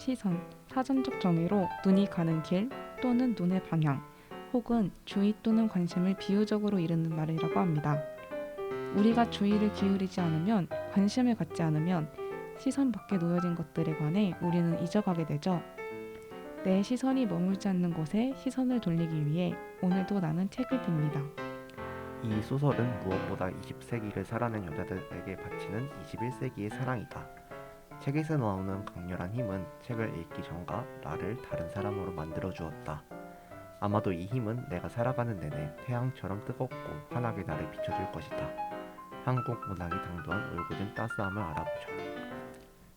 시선, 사전적 정의로 눈이 가는 길 또는 눈의 방향, 혹은 주의 또는 관심을 비유적으로 이르는 말이라고 합니다. 우리가 주의를 기울이지 않으면, 관심을 갖지 않으면 시선 밖에 놓여진 것들에 관해 우리는 잊어가게 되죠. 내 시선이 머물지 않는 곳에 시선을 돌리기 위해 오늘도 나는 책을 듭니다. 이 소설은 무엇보다 20세기를 살아낸 여자들에게 바치는 21세기의 사랑이다. 책에서 나오는 강렬한 힘은 책을 읽기 전과 나를 다른 사람으로 만들어 주었다. 아마도 이 힘은 내가 살아가는 내내 태양처럼 뜨겁고 환하게 나를 비춰줄 것이다. 한국 문학이 당도한 올곧은 따스함을 알아보죠.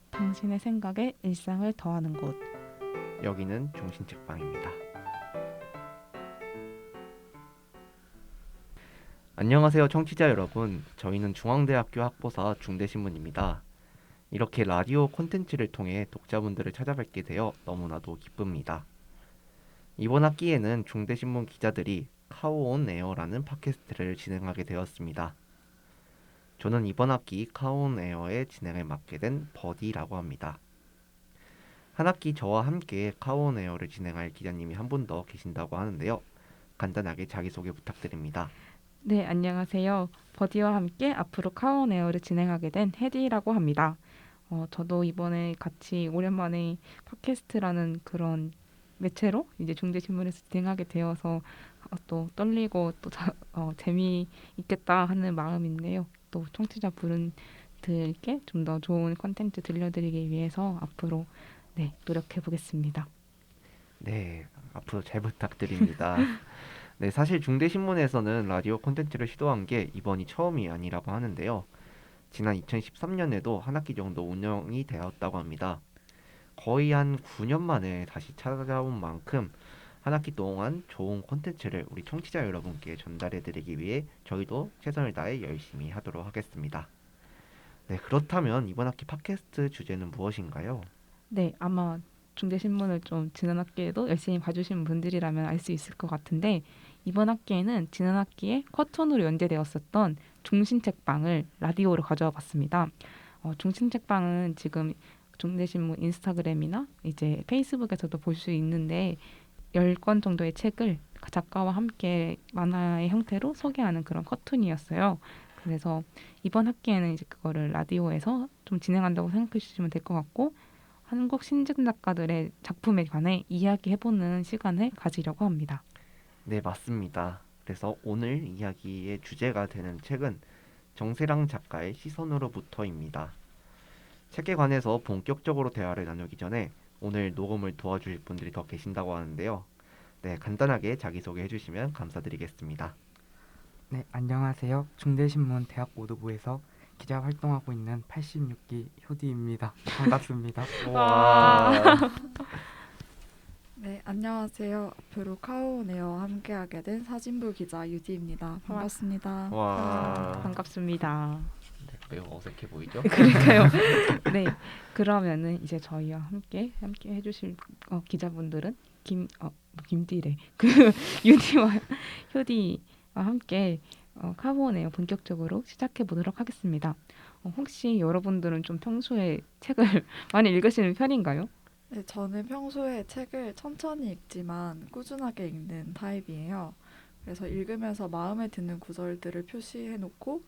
당신의 생각에 일상을 더하는 곳. 여기는 중신책방입니다. 안녕하세요 청취자 여러분. 저희는 중앙대학교 학보사 중대신문입니다. 이렇게 라디오 콘텐츠를 통해 독자분들을 찾아뵙게 되어 너무나도 기쁩니다. 이번 학기에는 중대신문 기자들이 카오온 에어라는 팟캐스트를 진행하게 되었습니다. 저는 이번 학기 카오온 에어의 진행을 맡게 된 버디라고 합니다. 한 학기 저와 함께 카오온 에어를 진행할 기자님이 한 분 더 계신다고 하는데요. 간단하게 자기소개 부탁드립니다. 네, 안녕하세요. 버디와 함께 앞으로 카운에어를 진행하게 된 헤디라고 합니다. 저도 이번에 같이 오랜만에 팟캐스트라는 그런 매체로 이제 중대신문에서 진행하게 되어서 또 떨리고 또 재미있겠다 하는 마음인데요. 또 청취자 분들께 좀 더 좋은 콘텐츠 들려드리기 위해서 앞으로 노력해 보겠습니다. 네, 앞으로 잘 부탁드립니다. 네, 사실 중대신문에서는 라디오 콘텐츠를 시도한 게 이번이 처음이 아니라고 하는데요. 지난 2013년에도 한 학기 정도 운영이 되었다고 합니다. 거의 한 9년 만에 다시 찾아온 만큼 한 학기 동안 좋은 콘텐츠를 우리 청취자 여러분께 전달해드리기 위해 저희도 최선을 다해 열심히 하도록 하겠습니다. 네, 그렇다면 이번 학기 팟캐스트 주제는 무엇인가요? 네, 아마 중대신문을 좀 지난 학기에도 열심히 봐주신 분들이라면 알 수 있을 것 같은데 이번 학기에는 지난 학기에 커튼으로 연재되었었던 중신책방을 라디오로 가져와 봤습니다. 중신책방은 지금 중대신문 인스타그램이나 이제 페이스북에서도 볼 수 있는데 10권 정도의 책을 작가와 함께 만화의 형태로 소개하는 그런 커튼이었어요. 그래서 이번 학기에는 이제 그거를 라디오에서 좀 진행한다고 생각해 주시면 될 것 같고 한국 신진 작가들의 작품에 관해 이야기해보는 시간을 가지려고 합니다. 네, 맞습니다. 그래서 오늘 이야기의 주제가 되는 책은 정세랑 작가의 시선으로부터입니다. 책에 관해서 본격적으로 대화를 나누기 전에 오늘 녹음을 도와주실 분들이 더 계신다고 하는데요. 네, 간단하게 자기소개해 주시면 감사드리겠습니다. 네, 안녕하세요. 중대신문 대학보도부에서 기자 활동하고 있는 86기 효디입니다. 반갑습니다. 와, 네, 안녕하세요. 앞으로 카오네어와 함께하게 된 사진부 기자 유디입니다. 반갑습니다. 와, 반갑습니다. 네, 매우 어색해 보이죠? 그러니까요. 네, 그러면은 이제 저희와 함께 해주실 기자분들은 김디래 그 유디와 효디와 함께 카보네요 본격적으로 시작해 보도록 하겠습니다. 혹시 여러분들은 좀 평소에 책을 많이 읽으시는 편인가요? 네, 저는 평소에 책을 천천히 읽지만 꾸준하게 읽는 타입이에요. 그래서 읽으면서 마음에 드는 구절들을 표시해놓고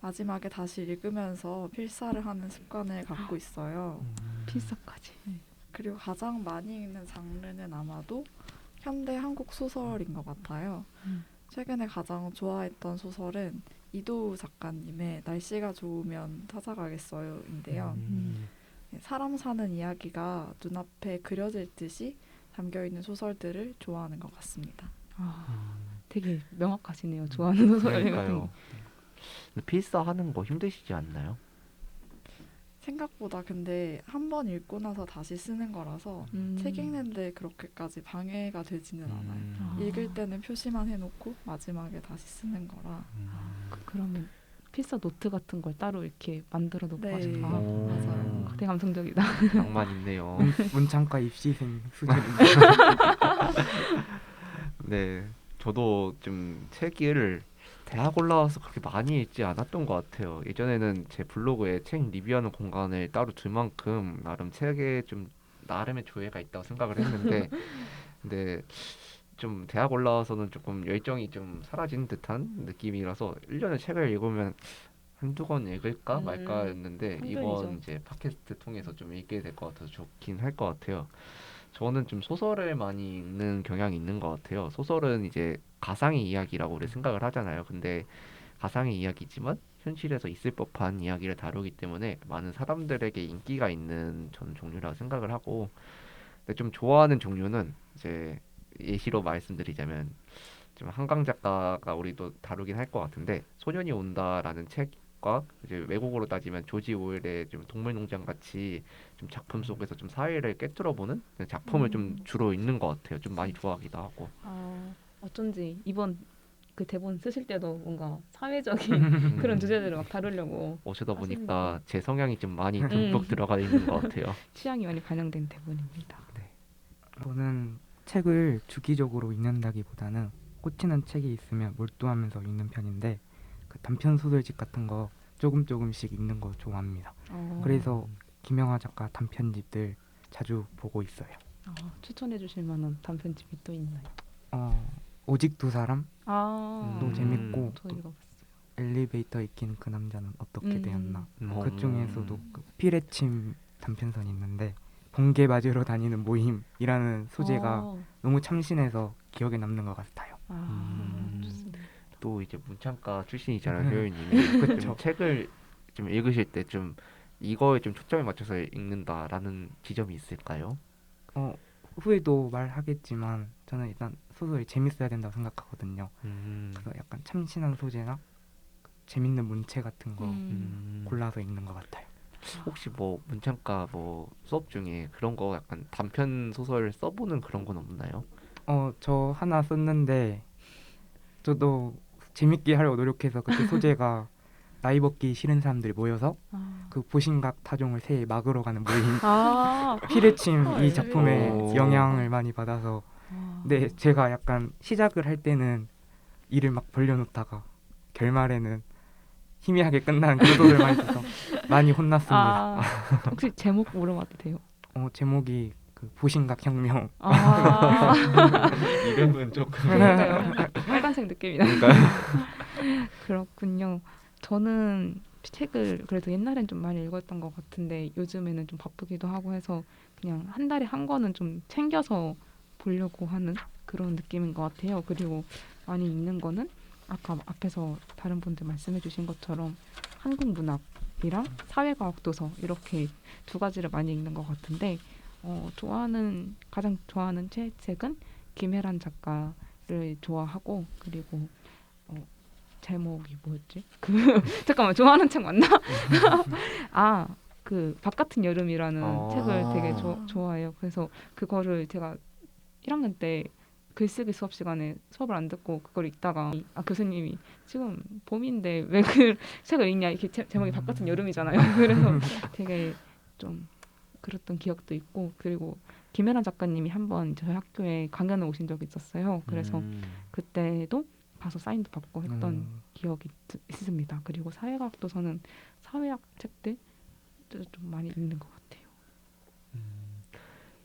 마지막에 다시 읽으면서 필사를 하는 습관을 갖고 있어요. 필사까지. 그리고 가장 많이 읽는 장르는 아마도 현대 한국 소설인 것 같아요. 최근에 가장 좋아했던 소설은 이도우 작가님의 날씨가 좋으면 찾아가겠어요인데요. 사람 사는 이야기가 눈앞에 그려질 듯이 담겨있는 소설들을 좋아하는 것 같습니다. 되게 명확하시네요. 좋아하는 소설 같은 그러니까요. 거. 근데 필사하는 거 힘드시지 않나요? 생각보다 근데 한 번 읽고 나서 다시 쓰는 거라서 책 읽는데 그렇게까지 방해가 되지는 않아요. 읽을 때는 표시만 해놓고 마지막에 다시 쓰는 거라. 그러면 필사 노트 같은 걸 따로 이렇게 만들어 놓고 네, 하셨다. 맞아요. 되게 감성적이다. 낭만 있네요. 문창과 입시생 수준입니다. 네, 저도 좀 책을 대학 올라와서 그렇게 많이 읽지 않았던 것 같아요. 예전에는 제 블로그에 책 리뷰하는 공간을 따로 둘 만큼 나름 책에 좀 나름의 조예가 있다고 생각을 했는데 근데 좀 대학 올라와서는 조금 열정이 좀 사라진 듯한 느낌이라서 1년에 책을 읽으면 한두 권 읽을까 말까였는데 이번 한편이죠. 이제 팟캐스트 통해서 좀 읽게 될 것 같아서 좋긴 할 것 같아요. 저는 좀 소설을 많이 읽는 경향이 있는 것 같아요. 소설은 이제 가상의 이야기라고 우리 생각을 하잖아요. 근데 가상의 이야기지만 현실에서 있을 법한 이야기를 다루기 때문에 많은 사람들에게 인기가 있는 전 종류라고 생각을 하고 근데 좀 좋아하는 종류는 이제 예시로 말씀드리자면 좀 한강 작가가 우리도 다루긴 할 것 같은데 소년이 온다라는 책과 이제 외국어로 따지면 조지 오웰의 좀 동물농장 같이 좀 작품 속에서 좀 사회를 꿰뚫어보는 작품을 좀 주로 읽는 것 같아요. 좀 많이 좋아하기도 하고. 어쩐지 이번 그 대본 쓰실 때도 뭔가 사회적인 그런 주제들을 막 다루려고 오시다 하시는 보니까 제 성향이 좀 많이 음. 듬뿍 들어가 있는 것 같아요. 취향이 많이 반영된 대본입니다. 저는 책을 주기적으로 읽는다기보다는 꽂히는 책이 있으면 몰두하면서 읽는 편인데 그 단편 소설집 같은 거 조금씩 읽는 거 좋아합니다. 그래서 김영하 작가 단편집들 자주 보고 있어요. 추천해 주실 만한 단편집이 또 있나요? 오직 두 사람, 또 재밌고 저 읽어봤어요. 엘리베이터 익힌 그 남자는 어떻게 되었나. 뭐, 그 중에서도 그 피레침 단편선이 있는데 번개 맞으러 다니는 모임이라는 소재가 너무 참신해서 기억에 남는 것 같아요. 좋습니다. 또 이제 문창과 출신이잖아요, 효연님이. 그쵸. 좀 책을 좀 읽으실 때 좀 이거에 좀 초점을 맞춰서 읽는다라는 지점이 있을까요? 후에도 말하겠지만 저는 일단 소설이 재밌어야 된다고 생각하거든요. 음, 그래서 약간 참신한 소재나 재밌는 문체 같은 거 음. 골라서 읽는 것 같아요. 혹시 뭐 문창과 뭐 수업 중에 그런 거 약간 단편 소설 써보는 그런 건 없나요? 저 하나 썼는데 저도 재밌게 하려고 노력해서 그때 소재가 나이 먹기 싫은 사람들이 모여서 그 보신각 타종을 새해 막으러 가는 모임 피레침 이 작품에 오. 영향을 많이 받아서 네 제가 약간 시작을 할 때는 일을 막 벌려놓다가 결말에는 희미하게 끝나는 그런 소설 많이 써서 많이 혼났습니다. 혹시 제목 물어봐도 돼요? 제목이 그 보신각 혁명. 이름은 조금 그러니까요. 빨간색 느낌이나. 그러니까요. 그렇군요. 저는 책을 그래도 옛날엔 좀 많이 읽었던 것 같은데 요즘에는 좀 바쁘기도 하고 해서 그냥 한 달에 한 권은 좀 챙겨서 보려고 하는 그런 느낌인 것 같아요. 그리고 많이 읽는 거는 아까 앞에서 다른 분들 말씀해 주신 것처럼 한국 문학이랑 사회과학 도서 이렇게 두 가지를 많이 읽는 것 같은데 가장 좋아하는 책은 김혜란 작가를 좋아하고 그리고 제목이 뭐였지? 잠깐만 좋아하는 책 맞나? 그 바깥은 여름이라는 책을 되게 좋아해요. 그래서 그거를 제가 1학년 때 글쓰기 수업 시간에 수업을 안 듣고 그걸 읽다가 교수님이 지금 봄인데 왜 그 책을 읽냐 이렇게 제목이 바깥은 여름이잖아요. 그래서 되게 좀 그랬던 기억도 있고 그리고 김혜란 작가님이 한번 저희 학교에 강연을 오신 적이 있었어요. 그래서 그때도 가서 사인도 받고 했던 기억이 있습니다. 그리고 사회과학 도서는 사회학 책들 좀 많이 읽는 것 같아요.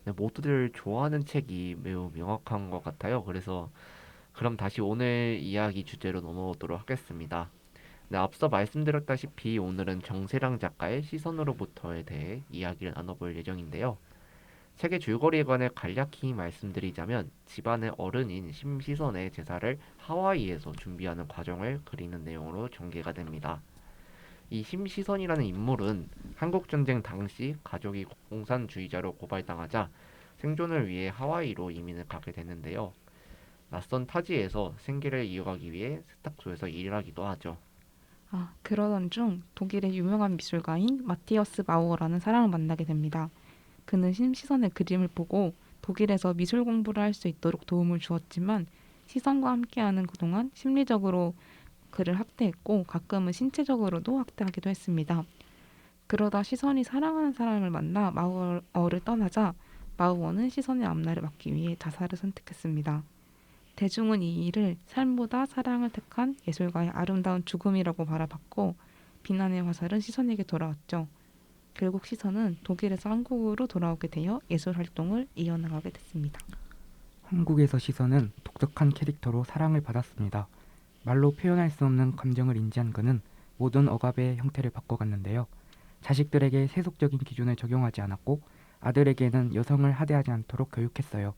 네, 모두들 좋아하는 책이 매우 명확한 것 같아요. 그래서 그럼 다시 오늘 이야기 주제로 넘어오도록 하겠습니다. 네, 앞서 말씀드렸다시피 오늘은 정세랑 작가의 시선으로부터에 대해 이야기를 나눠볼 예정인데요. 책의 줄거리에 관해 간략히 말씀드리자면 집안의 어른인 심시선의 제사를 하와이에서 준비하는 과정을 그리는 내용으로 전개가 됩니다. 이 심시선이라는 인물은 한국전쟁 당시 가족이 공산주의자로 고발당하자 생존을 위해 하와이로 이민을 가게 되는데요. 낯선 타지에서 생계를 이어가기 위해 세탁소에서 일을 하기도 하죠. 그러던 중 독일의 유명한 미술가인 마티어스 마우어라는 사람을 만나게 됩니다. 그는 심시선의 그림을 보고 독일에서 미술 공부를 할 수 있도록 도움을 주었지만 시선과 함께하는 그동안 심리적으로 그를 학대했고 가끔은 신체적으로도 학대하기도 했습니다. 그러다 시선이 사랑하는 사람을 만나 마우어를 떠나자 마우어는 시선의 앞날을 막기 위해 자살을 선택했습니다. 대중은 이 일을 삶보다 사랑을 택한 예술가의 아름다운 죽음이라고 바라봤고 비난의 화살은 시선에게 돌아왔죠. 결국 시선은 독일에서 한국으로 돌아오게 되어 예술 활동을 이어나가게 됐습니다. 한국에서 시선은 독특한 캐릭터로 사랑을 받았습니다. 말로 표현할 수 없는 감정을 인지한 그는 모든 억압의 형태를 바꿔갔는데요. 자식들에게 세속적인 기준을 적용하지 않았고 아들에게는 여성을 하대하지 않도록 교육했어요.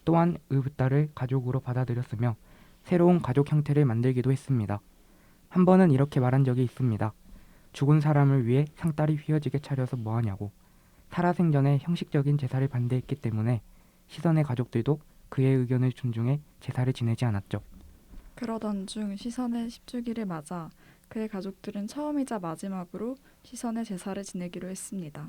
또한 의붓딸을 가족으로 받아들였으며 새로운 가족 형태를 만들기도 했습니다. 한 번은 이렇게 말한 적이 있습니다. 죽은 사람을 위해 상다리 휘어지게 차려서 뭐하냐고. 살아생전에 형식적인 제사를 반대했기 때문에 시선의 가족들도 그의 의견을 존중해 제사를 지내지 않았죠. 그러던 중 시선의 10주기를 맞아 그의 가족들은 처음이자 마지막으로 시선의 제사를 지내기로 했습니다.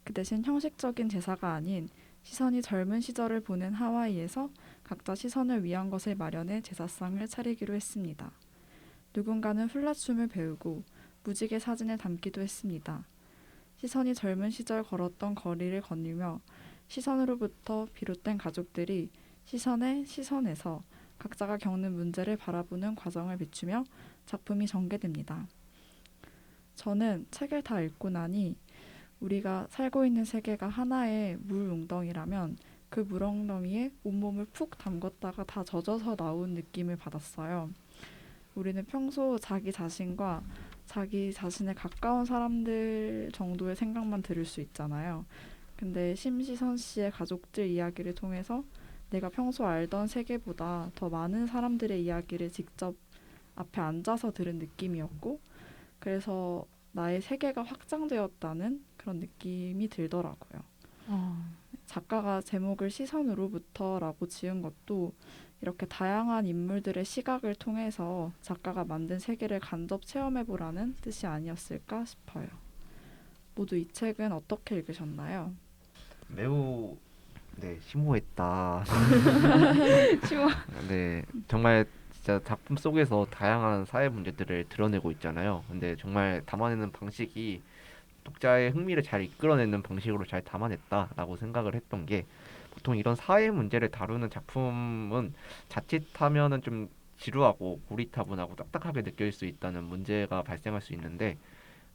그 대신 형식적인 제사가 아닌 시선이 젊은 시절을 보낸 하와이에서 각자 시선을 위한 것을 마련해 제사상을 차리기로 했습니다. 누군가는 훌라춤을 배우고 무지개 사진을 담기도 했습니다. 시선이 젊은 시절 걸었던 거리를 거닐며 시선으로부터 비롯된 가족들이 시선의 시선에서 각자가 겪는 문제를 바라보는 과정을 비추며 작품이 전개됩니다. 저는 책을 다 읽고 나니 우리가 살고 있는 세계가 하나의 물 웅덩이라면 그 물웅덩이에 온몸을 푹 담궜다가 다 젖어서 나온 느낌을 받았어요. 우리는 평소 자기 자신과 자기 자신에 가까운 사람들 정도의 생각만 들을 수 있잖아요. 근데 심시선 씨의 가족들 이야기를 통해서 내가 평소 알던 세계보다 더 많은 사람들의 이야기를 직접 앞에 앉아서 들은 느낌이었고, 그래서 나의 세계가 확장되었다는 그런 느낌이 들더라고요. 작가가 제목을 시선으로부터라고 지은 것도 이렇게 다양한 인물들의 시각을 통해서 작가가 만든 세계를 간접 체험해보라는 뜻이 아니었을까 싶어요. 모두 이 책은 어떻게 읽으셨나요? 매우 심오했다. 쉬워. 네, 정말 진짜 작품 속에서 다양한 사회 문제들을 드러내고 있잖아요. 근데 정말 담아내는 방식이 독자의 흥미를 잘 이끌어내는 방식으로 잘 담아냈다라고 생각을 했던 게, 보통 이런 사회 문제를 다루는 작품은 자칫하면은 좀 지루하고 고리타분하고 딱딱하게 느낄 수 있다는 문제가 발생할 수 있는데,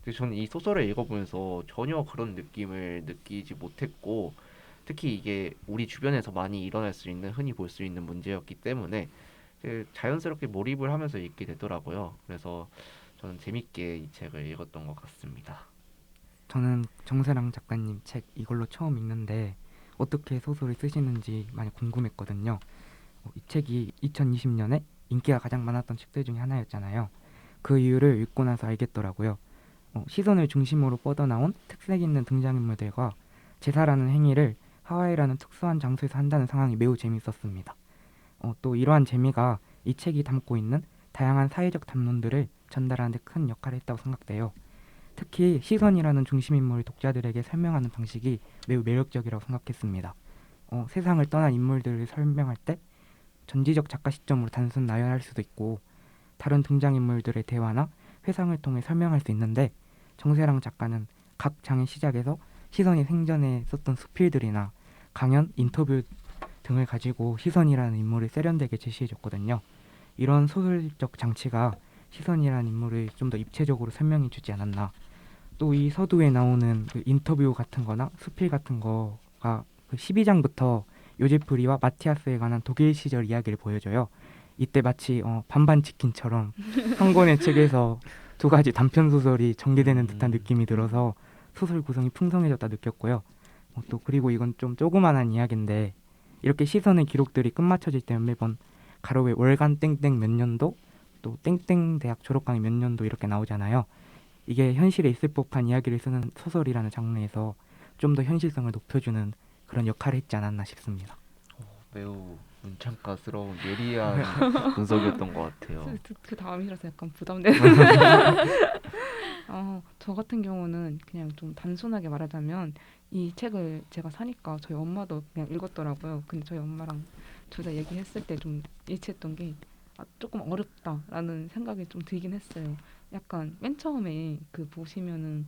근데 저는 이 소설을 읽어보면서 전혀 그런 느낌을 느끼지 못했고, 특히 이게 우리 주변에서 많이 일어날 수 있는, 흔히 볼 수 있는 문제였기 때문에 자연스럽게 몰입을 하면서 읽게 되더라고요. 그래서 저는 재밌게 이 책을 읽었던 것 같습니다. 저는 정세랑 작가님 책 이걸로 처음 읽는데 어떻게 소설을 쓰시는지 많이 궁금했거든요. 이 책이 2020년에 인기가 가장 많았던 책들 중에 하나였잖아요. 그 이유를 읽고 나서 알겠더라고요. 시선을 중심으로 뻗어나온 특색 있는 등장인물들과 제사라는 행위를 하와이라는 특수한 장소에서 한다는 상황이 매우 재미있었습니다. 또 이러한 재미가 이 책이 담고 있는 다양한 사회적 담론들을 전달하는 데 큰 역할을 했다고 생각돼요. 특히 시선이라는 중심인물을 독자들에게 설명하는 방식이 매우 매력적이라고 생각했습니다. 세상을 떠난 인물들을 설명할 때 전지적 작가 시점으로 단순 나열할 수도 있고 다른 등장인물들의 대화나 회상을 통해 설명할 수 있는데, 정세랑 작가는 각 장의 시작에서 시선이 생전에 썼던 수필들이나 강연, 인터뷰 등을 가지고 시선이라는 인물을 세련되게 제시해줬거든요. 이런 소설적 장치가 시선이라는 인물을 좀 더 입체적으로 설명해 주지 않았나. 또 이 서두에 나오는 그 인터뷰 같은 거나 수필 같은 거가 그 12장부터 요제프리와 마티아스에 관한 독일 시절 이야기를 보여줘요. 이때 마치 반반 치킨처럼 한 권의 책에서 두 가지 단편 소설이 전개되는 듯한 느낌이 들어서 소설 구성이 풍성해졌다 느꼈고요. 또 그리고 이건 좀 조그만한 이야기인데, 이렇게 시선의 기록들이 끝마쳐질 때면 매번 가로에 월간 땡땡 몇 년도, 또 땡땡 대학 졸업 강의 몇 년도 이렇게 나오잖아요. 이게 현실에 있을 법한 이야기를 쓰는 소설이라는 장르에서 좀 더 현실성을 높여주는 그런 역할을 했지 않았나 싶습니다. 매우 문창가스러운 예리한 분석이었던 것 같아요. 그 다음이라서 약간 부담되는. 저 같은 경우는 그냥 좀 단순하게 말하자면 이 책을 제가 사니까 저희 엄마도 그냥 읽었더라고요. 근데 저희 엄마랑 둘 다 얘기했을 때 좀 일치했던 게 조금 어렵다라는 생각이 좀 들긴 했어요. 약간 맨 처음에 그 보시면은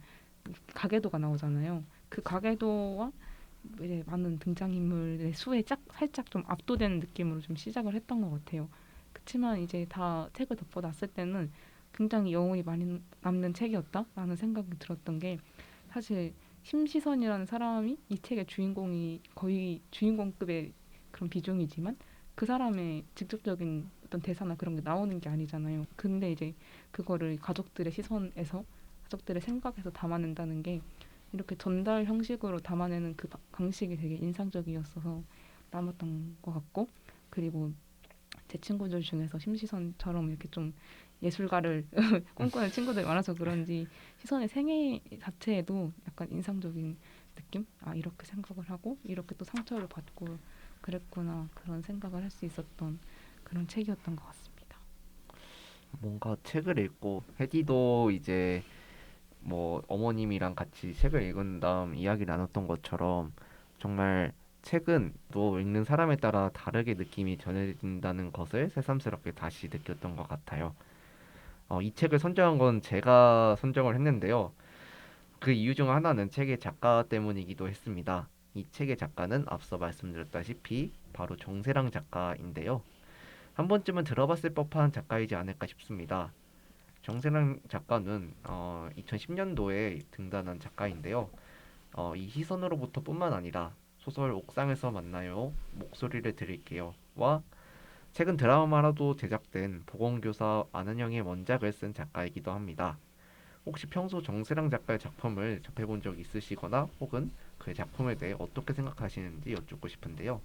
가계도가 나오잖아요. 그 가계도와 이제 많은 등장인물의 수에 살짝 좀 압도되는 느낌으로 좀 시작을 했던 것 같아요. 그렇지만 이제 다 책을 덮어놨을 때는 굉장히 여운이 많이 남는 책이었다라는 생각이 들었던 게, 사실 심시선이라는 사람이 이 책의 주인공이 거의 주인공급의 그런 비중이지만 그 사람의 직접적인 어떤 대사나 그런 게 나오는 게 아니잖아요. 근데 이제 그거를 가족들의 시선에서 가족들의 생각에서 담아낸다는 게 이렇게 전달 형식으로 담아내는 그 방식이 되게 인상적이었어서 남았던 것 같고 그리고 제 친구들 중에서 심시선처럼 이렇게 좀 예술가를 꿈꾸는 친구들이 많아서 그런지 시선의 생애 자체에도 약간 인상적인 느낌? 아 이렇게 생각을 하고 이렇게 또 상처를 받고 그랬구나 그런 생각을 할 수 있었던 그런 책이었던 것 같습니다. 뭔가 책을 읽고 혜디도 이제 뭐 어머님이랑 같이 책을 읽은 다음 이야기 나눴던 것처럼 정말 책은 또 읽는 사람에 따라 다르게 느낌이 전해진다는 것을 새삼스럽게 다시 느꼈던 것 같아요. 이 책을 선정한 건 제가 선정을 했는데요. 그 이유 중 하나는 책의 작가 때문이기도 했습니다. 이 책의 작가는 앞서 말씀드렸다시피 바로 정세랑 작가인데요. 한 번쯤은 들어봤을 법한 작가이지 않을까 싶습니다. 정세랑 작가는 2010년도에 등단한 작가인데요. 이 시선으로부터 뿐만 아니라 소설 옥상에서 만나요, 목소리를 드릴게요 와 최근 드라마로도 제작된 보건교사 아는형의 원작을 쓴 작가이기도 합니다. 혹시 평소 정세랑 작가의 작품을 접해본 적 있으시거나 혹은 그의 작품에 대해 어떻게 생각하시는지 여쭙고 싶은데요.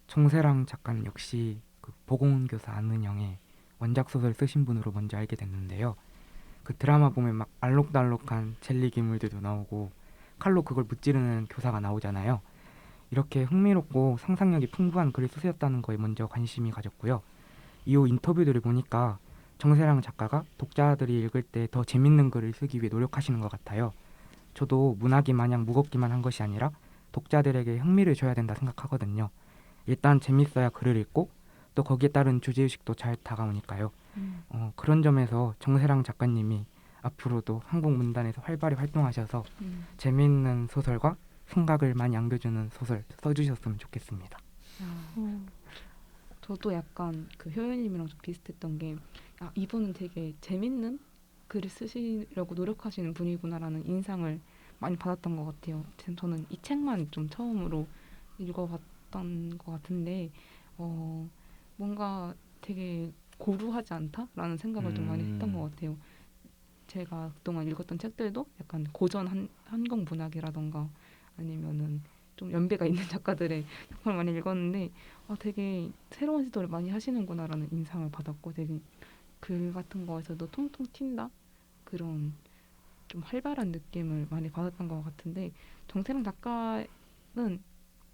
정세랑 작가는 역시 그 보건교사 아는형의 원작 소설 쓰신 분으로 먼저 알게 됐는데요. 그 드라마 보면 막 알록달록한 젤리 괴물들도 나오고 칼로 그걸 무찌르는 교사가 나오잖아요. 이렇게 흥미롭고 상상력이 풍부한 글을 쓰셨다는 거에 먼저 관심이 가졌고요. 이후 인터뷰들을 보니까 정세랑 작가가 독자들이 읽을 때 더 재밌는 글을 쓰기 위해 노력하시는 것 같아요. 저도 문학이 마냥 무겁기만 한 것이 아니라 독자들에게 흥미를 줘야 된다 생각하거든요. 일단 재밌어야 글을 읽고 또 거기에 따른 주제의식도 잘 다가오니까요. 그런 점에서 정세랑 작가님이 앞으로도 한국 문단에서 활발히 활동하셔서 재미있는 소설과 생각을 많이 안겨주는 소설 써주셨으면 좋겠습니다. 저도 약간 그 효연님이랑 좀 비슷했던 게 아, 이분은 되게 재밌는 글을 쓰시려고 노력하시는 분이구나라는 인상을 많이 받았던 것 같아요. 저는 이 책만 좀 처음으로 읽어봤던 것 같은데 뭔가 되게 고루하지 않다라는 생각을 좀 많이 했던 것 같아요. 제가 그동안 읽었던 책들도 약간 고전 한국 문학이라던가 아니면은 좀 연배가 있는 작가들의 작품을 많이 읽었는데 되게 새로운 시도를 많이 하시는구나라는 인상을 받았고 되게 글 같은 거에서도 통통 튄다 그런 좀 활발한 느낌을 많이 받았던 것 같은데 정세랑 작가는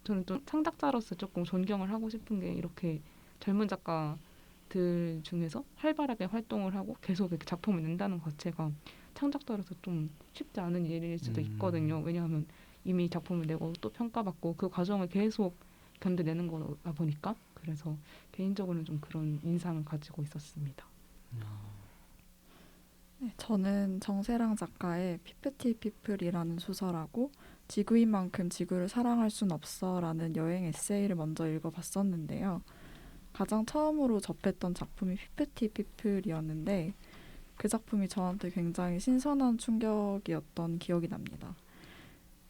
저는 좀 창작자로서 조금 존경을 하고 싶은 게 이렇게 젊은 작가들 중에서 활발하게 활동을 하고 계속 이렇게 작품을 낸다는 것 자체가 창작자로서 좀 쉽지 않은 일일 수도 있거든요. 왜냐하면 이미 작품을 내고 또 평가받고 그 과정을 계속 견뎌내는 거다 보니까 그래서 개인적으로는 좀 그런 인상을 가지고 있었습니다. 네, 저는 정세랑 작가의 피프티 피플이라는 소설하고 지구인 만큼 지구를 사랑할 순 없어라는 여행 에세이를 먼저 읽어봤었는데요. 가장 처음으로 접했던 작품이 피프티 피플이었는데 그 작품이 저한테 굉장히 신선한 충격이었던 기억이 납니다.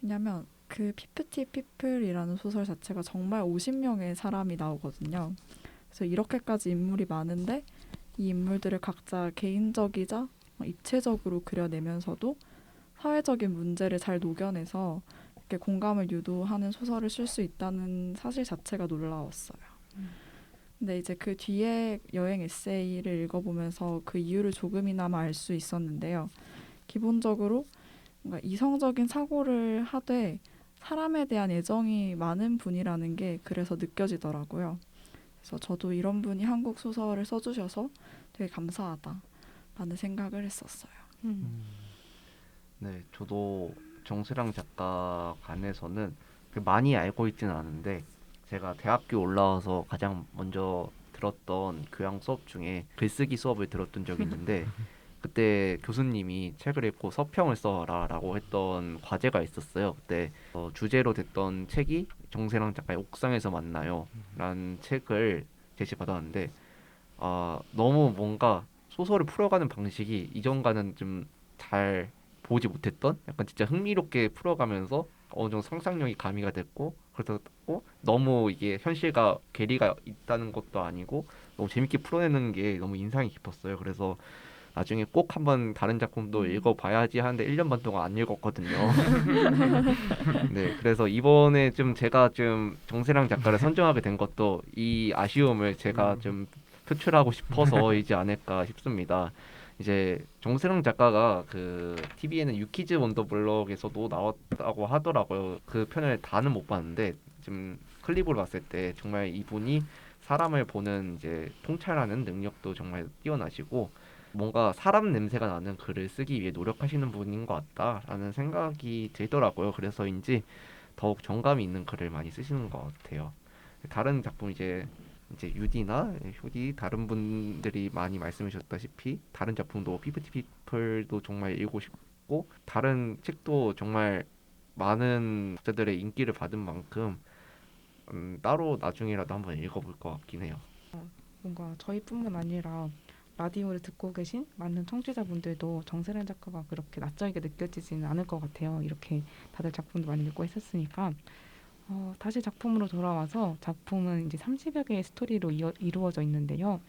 왜냐면 그 피프티 피플이라는 소설 자체가 정말 50명의 사람이 나오거든요. 그래서 이렇게까지 인물이 많은데 이 인물들을 각자 개인적이자 입체적으로 그려내면서도 사회적인 문제를 잘 녹여내서 이렇게 공감을 유도하는 소설을 쓸 수 있다는 사실 자체가 놀라웠어요. 근데 이제 그 뒤에 여행 에세이를 읽어보면서 그 이유를 조금이나마 알 수 있었는데요. 기본적으로 뭔가 이성적인 사고를 하되 사람에 대한 애정이 많은 분이라는 게 그래서 느껴지더라고요. 그래서 저도 이런 분이 한국 소설을 써주셔서 되게 감사하다라는 생각을 했었어요. 네, 저도 정세랑 작가 관해서는 많이 알고 있지는 않은데 제가 대학교 올라와서 가장 먼저 들었던 교양 수업 중에 글쓰기 수업을 들었던 적이 있는데 그때 교수님이 책을 읽고 서평을 써라라고 했던 과제가 있었어요. 그때 주제로 됐던 책이 정세랑 작가의 옥상에서 만나요 라는 책을 제시받았는데 너무 뭔가 소설을 풀어가는 방식이 이전과는 좀 잘 보지 못했던 약간 진짜 흥미롭게 풀어가면서 어느 정도 상상력이 가미가 됐고 그래서 너무 이게 현실과 괴리가 있다는 것도 아니고 너무 재밌게 풀어내는 게 너무 인상이 깊었어요. 그래서 나중에 꼭 한번 다른 작품도 읽어봐야지 하는데 1년 반 동안 안 읽었거든요. 네, 그래서 이번에 좀 제가 좀 정세랑 작가를 선정하게 된 것도 이 아쉬움을 제가 좀 표출하고 싶어서이지 않을까 싶습니다. 이제 정세랑 작가가 그 TV에는 유키즈 원더블럭에서도 나왔다고 하더라고요. 그 편을 다는 못 봤는데 지금 클립으로 봤을 때 정말 이분이 사람을 보는 이제 통찰하는 능력도 정말 뛰어나시고 뭔가 사람 냄새가 나는 글을 쓰기 위해 노력하시는 분인 것 같다라는 생각이 들더라고요. 그래서인지 더욱 정감이 있는 글을 많이 쓰시는 것 같아요. 다른 작품 이제 유디나 효디 다른 분들이 많이 말씀해 주셨다시피 다른 작품도 피프티 피플도 정말 읽고 싶고 다른 책도 정말 많은 독자들의 인기를 받은 만큼 따로 나중에라도 한번 읽어볼 것 같긴 해요. 뭔가 저희뿐만 아니라 라디오를 듣고 계신 많은 청취자분들도 정세란 작가가 그렇게 낯설게 느껴지지는 않을 것 같아요. 이렇게 다들 작품도 많이 읽고 했었으니까. 다시 작품으로 돌아와서 작품은 이제 30여 개의 스토리로 이루어져 있는데요.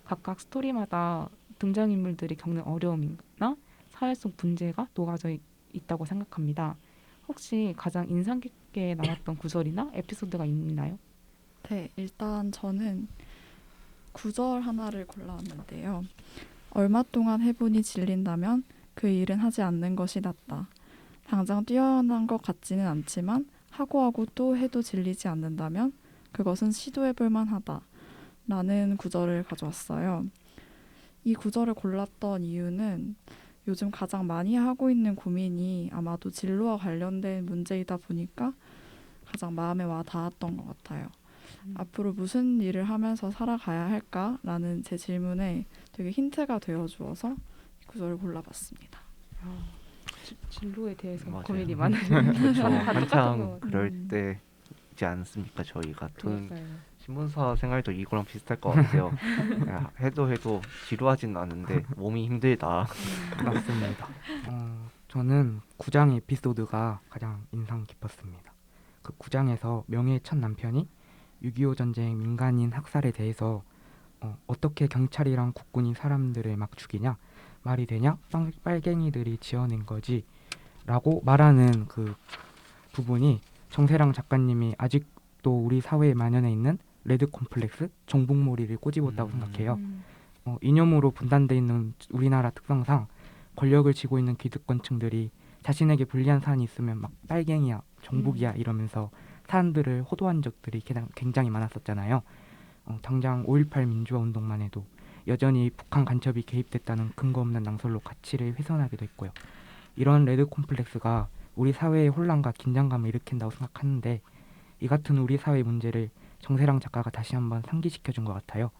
각각 스토리마다 등장인물들이 겪는 어려움이나 사회 속 문제가 녹아져 있다고 생각합니다. 혹시 가장 인상 깊게 남았던 구절이나 에피소드가 있나요? 네, 일단 저는 구절 하나를 골라왔는데요. 얼마 동안 해보니 질린다면 그 일은 하지 않는 것이 낫다. 당장 뛰어난 것 같지는 않지만 하고 또 해도 질리지 않는다면 그것은 시도해볼 만하다. 라는 구절을 가져왔어요. 이 구절을 골랐던 이유는 요즘 가장 많이 하고 있는 고민이 아마도 진로와 관련된 문제이다 보니까 가장 마음에 와 닿았던 것 같아요. 앞으로 무슨 일을 하면서 살아가야 할까라는 제 질문에 되게 힌트가 되어 주어서 이 구절을 골라봤습니다. 진로에 대해서 맞아요. 고민이 많은 그렇죠. 똑같은 한창 것 그럴 때지 않습니까? 저희가 저는 같아요. 신문사 생활도 이거랑 비슷할 것 같아요. 야, 해도 지루하진 않은데 몸이 힘들다. 맞습니다. 저는 9장 에피소드가 가장 인상 깊었습니다. 그 9장에서 명예의 첫 남편이 6.25 전쟁 민간인 학살에 대해서 어떻게 경찰이랑 국군이 사람들을 막 죽이냐? 말이 되냐? 빨갱이들이 지어낸 거지 라고 말하는 그 부분이 정세랑 작가님이 아직도 우리 사회에 만연해 있는 레드 콤플렉스, 정복몰이를 꼬집었다고 생각해요. 이념으로 분단돼 있는 우리나라 특성상 권력을 쥐고 있는 기득권층들이 자신에게 불리한 사안이 있으면 막 빨갱이야, 정복이야 이러면서 사람들을 호도한 적들이 굉장히 많았었잖아요. 당장 5.18 민주화 운동만 해도 여전히 북한 간첩이 개입됐다는 근거 없는 낭설로 가치를 훼손하기도 했고요. 이런 레드 콤플렉스가 우리 사회의 혼란과 긴장감을 일으킨다고 생각하는데 이 같은 우리 사회 문제를 정세랑 작가가 다시 한번 상기시켜준 것 같아요.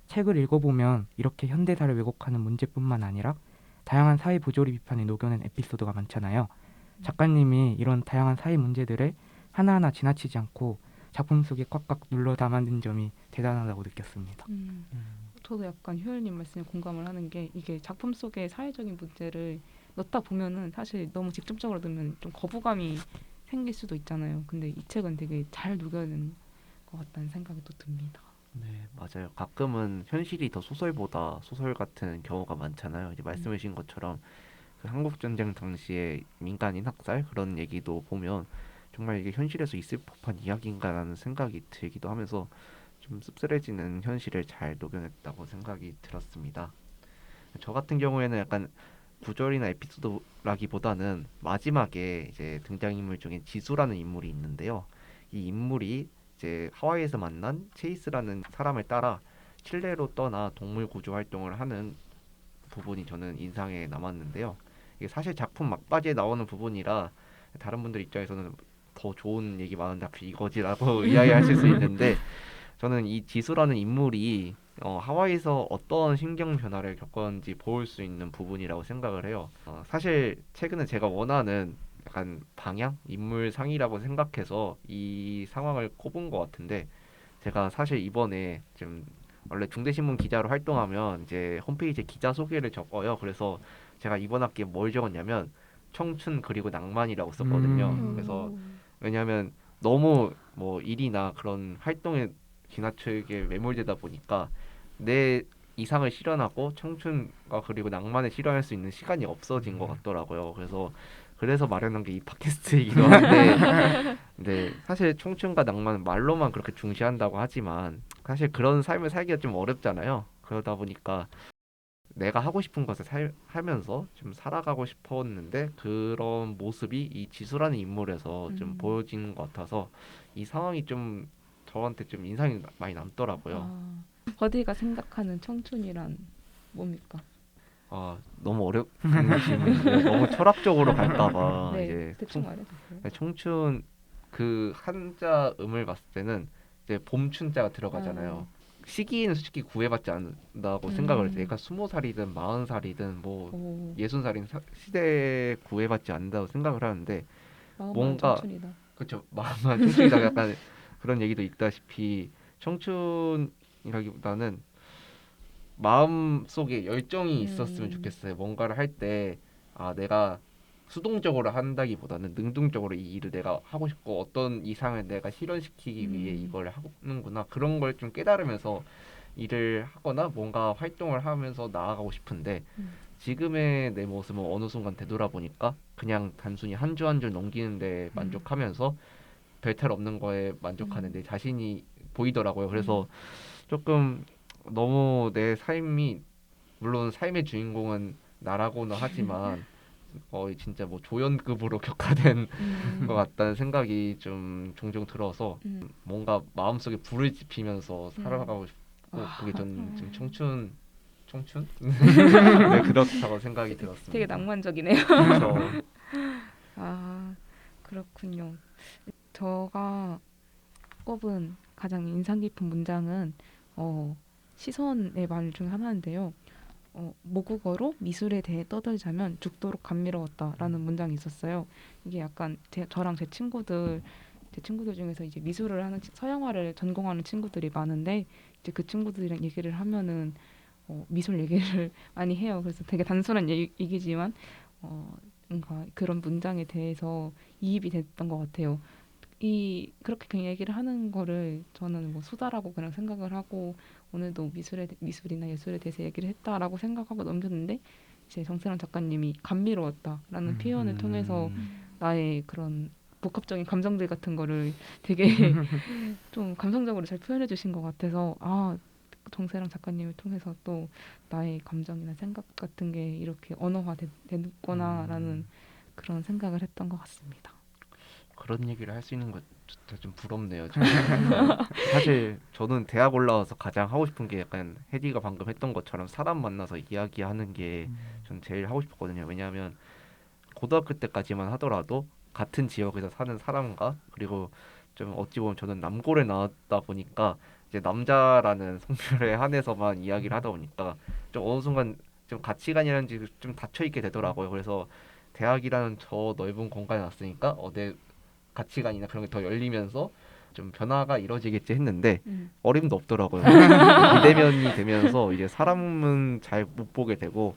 책을 읽어보면 이렇게 현대사를 왜곡하는 문제뿐만 아니라 다양한 사회 부조리 비판을 녹여낸 에피소드가 많잖아요. 작가님이 이런 다양한 사회 문제들을 하나하나 지나치지 않고 작품 속에 꽉꽉 눌러 담아낸 점이 대단하다고 느꼈습니다. 저도 약간 효율님 말씀에 공감을 하는 게 이게 작품 속의 사회적인 문제를 넣다 보면은 사실 너무 직접적으로 넣으면 좀 거부감이 생길 수도 있잖아요. 근데 이 책은 되게 잘 녹여낸 것 같다는 생각이 또 듭니다. 네, 맞아요. 가끔은 현실이 더 소설보다 소설 같은 경우가 많잖아요. 이제 말씀해 주신 것처럼 그 한국 전쟁 당시에 민간인 학살 그런 얘기도 보면 정말 이게 현실에서 있을 법한 이야기인가라는 생각이 들기도 하면서 좀 씁쓸해지는 현실을 잘 녹여냈다고 생각이 들었습니다. 저 같은 경우에는 약간 구절이나 에피소드라기보다는 마지막에 이제 등장인물 중에 지수라는 인물이 있는데요. 이 인물이 이제 하와이에서 만난 체이스라는 사람을 따라 칠레로 떠나 동물 구조 활동을 하는 부분이 저는 인상에 남았는데요. 이게 사실 작품 막바지에 나오는 부분이라 다른 분들 입장에서는 더 좋은 얘기 많은데 하필 이거지라고 이야기하실 수 있는데 저는 이 지수라는 인물이 하와이에서 어떤 심경 변화를 겪었는지 볼 수 있는 부분이라고 생각을 해요. 사실 최근에 제가 원하는 약간 방향, 인물상이라고 생각해서 이 상황을 꼽은 것 같은데 제가 사실 이번에 좀 원래 중대신문 기자로 활동하면 이제 홈페이지에 기자 소개를 적어요. 그래서 제가 이번 학기에 뭘 적었냐면 청춘 그리고 낭만이라고 썼거든요. 음. 그래서 왜냐하면 너무 뭐 일이나 그런 활동에 지나치게 매몰되다 보니까 내 이상을 실현하고 청춘과 그리고 낭만을 실현할 수 있는 시간이 없어진 것 같더라고요. 그래서 마련한 게 이 팟캐스트이기도 한데, 네, 사실 청춘과 낭만은 말로만 그렇게 중시한다고 하지만 사실 그런 삶을 살기가 좀 어렵잖아요. 그러다 보니까 내가 하고 싶은 것을 하면서 좀 살아가고 싶었는데 그런 모습이 이 지수라는 인물에서 좀 보여지는 것 같아서 이 상황이 좀 저한테 좀 인상이 많이 남더라고요. 버디가 생각하는 청춘이란 뭡니까? 아, 너무 어렵은 질문인데요. 너무 철학적으로 갈까봐 네, 이제 대충 말해주세요. 청춘 그 한자 음을 봤을 때는 이제 봄춘자가 들어가잖아요. 시기는 솔직히 구애받지 않는다고 생각을 해요. 그러니까 20살이든 40살이든 뭐 오, 60살이든 시대에 구애받지 않는다고 생각을 하는데 마음만 뭔가 청춘이다. 그렇죠. 마음만 청춘이다 약간 그런 얘기도 있다시피 청춘이라기보다는 마음 속에 열정이 있었으면 좋겠어요. 뭔가를 할 때 내가 수동적으로 한다기보다는 능동적으로 이 일을 내가 하고 싶고 어떤 이상을 내가 실현시키기 위해 이걸 하는구나 그런 걸 좀 깨달으면서 일을 하거나 뭔가 활동을 하면서 나아가고 싶은데 지금의 내 모습은 어느 순간 되돌아보니까 그냥 단순히 한 주 한 주 넘기는데 만족하면서 별탈 없는 거에 만족하는 내 자신이 보이더라고요. 그래서 조금 너무 내 삶이 물론 삶의 주인공은 나라고는 하지만 거의 진짜 뭐 조연급으로 격화된 것 같다는 생각이 좀 종종 들어서 뭔가 마음속에 불을 지피면서 살아가고 싶고 그게 전 지금 청춘? 네, 그렇다고 생각이 들었습니다. 되게 낭만적이네요. 그렇죠. 그렇군요. 제가 꼽은 가장 인상 깊은 문장은 시선의 말 중 하나인데요. 모국어로 미술에 대해 떠들자면 죽도록 감미로웠다라는 문장이 있었어요. 이게 약간 저랑 제 친구들 중에서 이제 미술을 하는 서양화를 전공하는 친구들이 많은데 이제 그 친구들이랑 얘기를 하면은 미술 얘기를 많이 해요. 그래서 되게 단순한 얘기지만 뭔가 그런 문장에 대해서 이입이 됐던 것 같아요. 그렇게 그냥 얘기를 하는 거를 저는 뭐 수다라고 그냥 생각을 하고 오늘도 미술이나 예술에 대해서 얘기를 했다라고 생각하고 넘겼는데 이제 정세란 작가님이 감미로웠다라는 표현을 통해서 나의 그런 복합적인 감정들 같은 거를 되게 좀 감성적으로 잘 표현해 주신 것 같아서 정세랑 작가님을 통해서 또 나의 감정이나 생각 같은 게 이렇게 됐구나라는 그런 생각을 했던 것 같습니다. 그런 얘기를 할 수 있는 거 진짜 좀 부럽네요. 사실 저는 대학 올라와서 가장 하고 싶은 게 약간 혜디가 방금 했던 것처럼 사람 만나서 이야기하는 게 전 제일 하고 싶었거든요. 왜냐하면 고등학교 때까지만 하더라도 같은 지역에서 사는 사람과 그리고 좀 어찌 보면 저는 남고를 나왔다 보니까 이제 남자라는 성별에 한해서만 이야기를 하다 보니까 좀 어느 순간 좀 가치관이라는 게 좀 닫혀 있게 되더라고요. 그래서 대학이라는 저 넓은 공간에 왔으니까 내 가치관이나 그런 게 더 열리면서 좀 변화가 이루어지겠지 했는데 어림도 없더라고요. 비대면이 되면서 이제 사람은 잘 못 보게 되고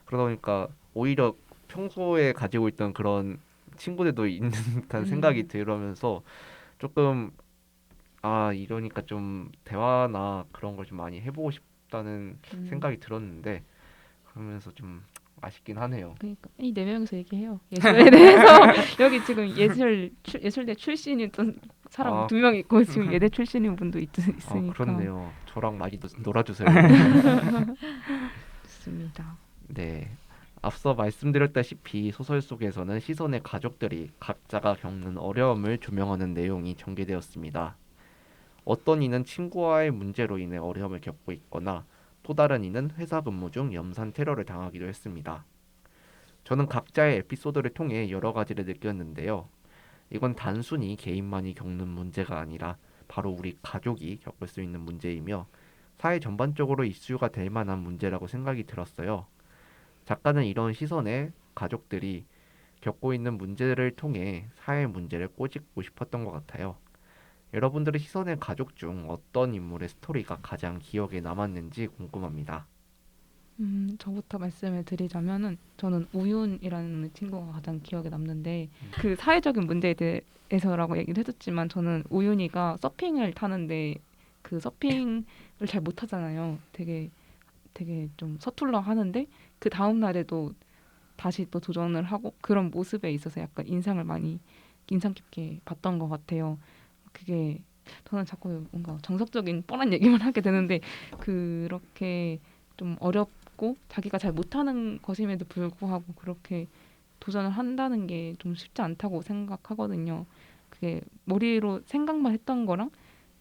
그러다 보니까 오히려 평소에 가지고 있던 그런 친구들도 있는 듯한 생각이 들으면서 조금 이러니까 좀 대화나 그런 걸 좀 많이 해보고 싶다는 생각이 들었는데 그러면서 좀 아쉽긴 하네요. 그러니까 이 네 명이서 얘기해요. 예술에 대해서 여기 지금 예술대 출신이던 사람 2명 있고 지금 예대 출신인 분도 있으니까. 그렇네요. 저랑 많이 놀아주세요. 좋습니다. 네. 앞서 말씀드렸다시피 소설 속에서는 시선의 가족들이 각자가 겪는 어려움을 조명하는 내용이 전개되었습니다. 어떤 이는 친구와의 문제로 인해 어려움을 겪고 있거나 또 다른 이는 회사 근무 중 염산 테러를 당하기도 했습니다. 저는 각자의 에피소드를 통해 여러 가지를 느꼈는데요. 이건 단순히 개인만이 겪는 문제가 아니라 바로 우리 가족이 겪을 수 있는 문제이며 사회 전반적으로 이슈가 될 만한 문제라고 생각이 들었어요. 작가는 이런 시선에 가족들이 겪고 있는 문제를 통해 사회 문제를 꼬집고 싶었던 것 같아요. 여러분들의 시선의 가족 중 어떤 인물의 스토리가 가장 기억에 남았는지 궁금합니다. 저부터 말씀을 드리자면은 저는 우윤이라는 친구가 가장 기억에 남는데 그 사회적인 문제에 대해서라고 얘기를 해줬지만 저는 우윤이가 서핑을 타는데 그 서핑을 잘 못하잖아요. 되게 좀 서툴러 하는데 그 다음 날에도 다시 또 도전을 하고 그런 모습에 있어서 약간 인상 깊게 봤던 것 같아요. 그게 저는 자꾸 뭔가 정석적인 뻔한 얘기만 하게 되는데 그렇게 좀 어렵고 자기가 잘 못하는 것임에도 불구하고 그렇게 도전을 한다는 게 좀 쉽지 않다고 생각하거든요. 그게 머리로 생각만 했던 거랑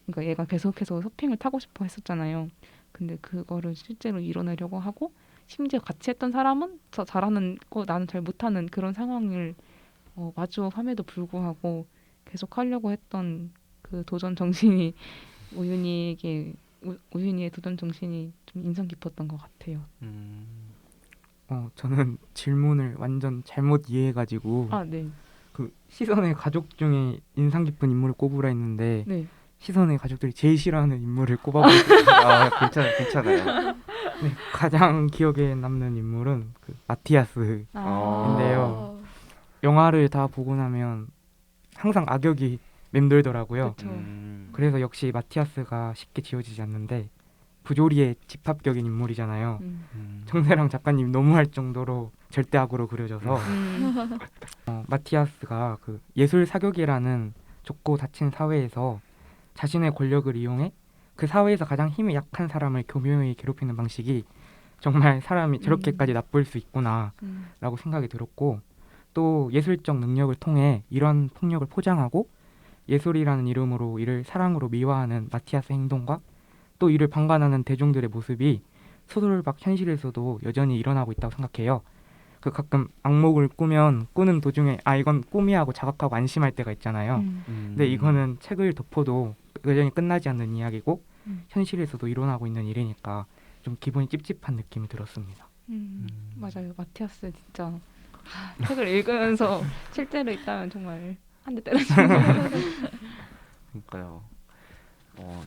그러니까 얘가 계속해서 서핑을 타고 싶어 했었잖아요. 근데 그거를 실제로 이뤄내려고 하고 심지어 같이 했던 사람은 더 잘하는 거 나는 잘 못하는 그런 상황을 마주함에도 불구하고 계속 하려고 했던 그 도전 정신이 우윤희의 도전 정신이 좀 인상 깊었던 것 같아요. 저는 질문을 완전 잘못 이해해가지고 아, 네, 그 시선의 가족 중에 인상 깊은 인물을 꼽으라 했는데 네. 시선의 가족들이 제일 싫어하는 인물을 꼽아버렸어요. 아, 괜찮아요. 네, 가장 기억에 남는 인물은 그 마티아스인데요. 아. 영화를 다 보고 나면 항상 악역이 맴돌더라고요. 그쵸. 그래서 역시 마티아스가 쉽게 지워지지 않는데 부조리의 집합적인 인물이잖아요. 정세랑 작가님 너무할 정도로 절대 악으로 그려져서 마티아스가 그 예술 사격이라는 좁고 닫힌 사회에서 자신의 권력을 이용해 그 사회에서 가장 힘이 약한 사람을 교묘히 괴롭히는 방식이 정말 사람이 저렇게까지 나쁠 수 있구나라고 생각이 들었고 또 예술적 능력을 통해 이런 폭력을 포장하고 예술이라는 이름으로 이를 사랑으로 미화하는 마티아스 행동과 또 이를 방관하는 대중들의 모습이 소설 밖 현실에서도 여전히 일어나고 있다고 생각해요. 그 가끔 악몽을 꾸는 도중에 이건 꿈이야 하고 자각하고 안심할 때가 있잖아요. 근데 이거는 책을 덮어도 여전히 끝나지 않는 이야기고 현실에서도 일어나고 있는 일이니까 좀 기분이 찝찝한 느낌이 들었습니다. 맞아요. 마티아스 진짜 책을 읽으면서 실제로 있다면 정말 한 대 때려주는 거. 그러니까요.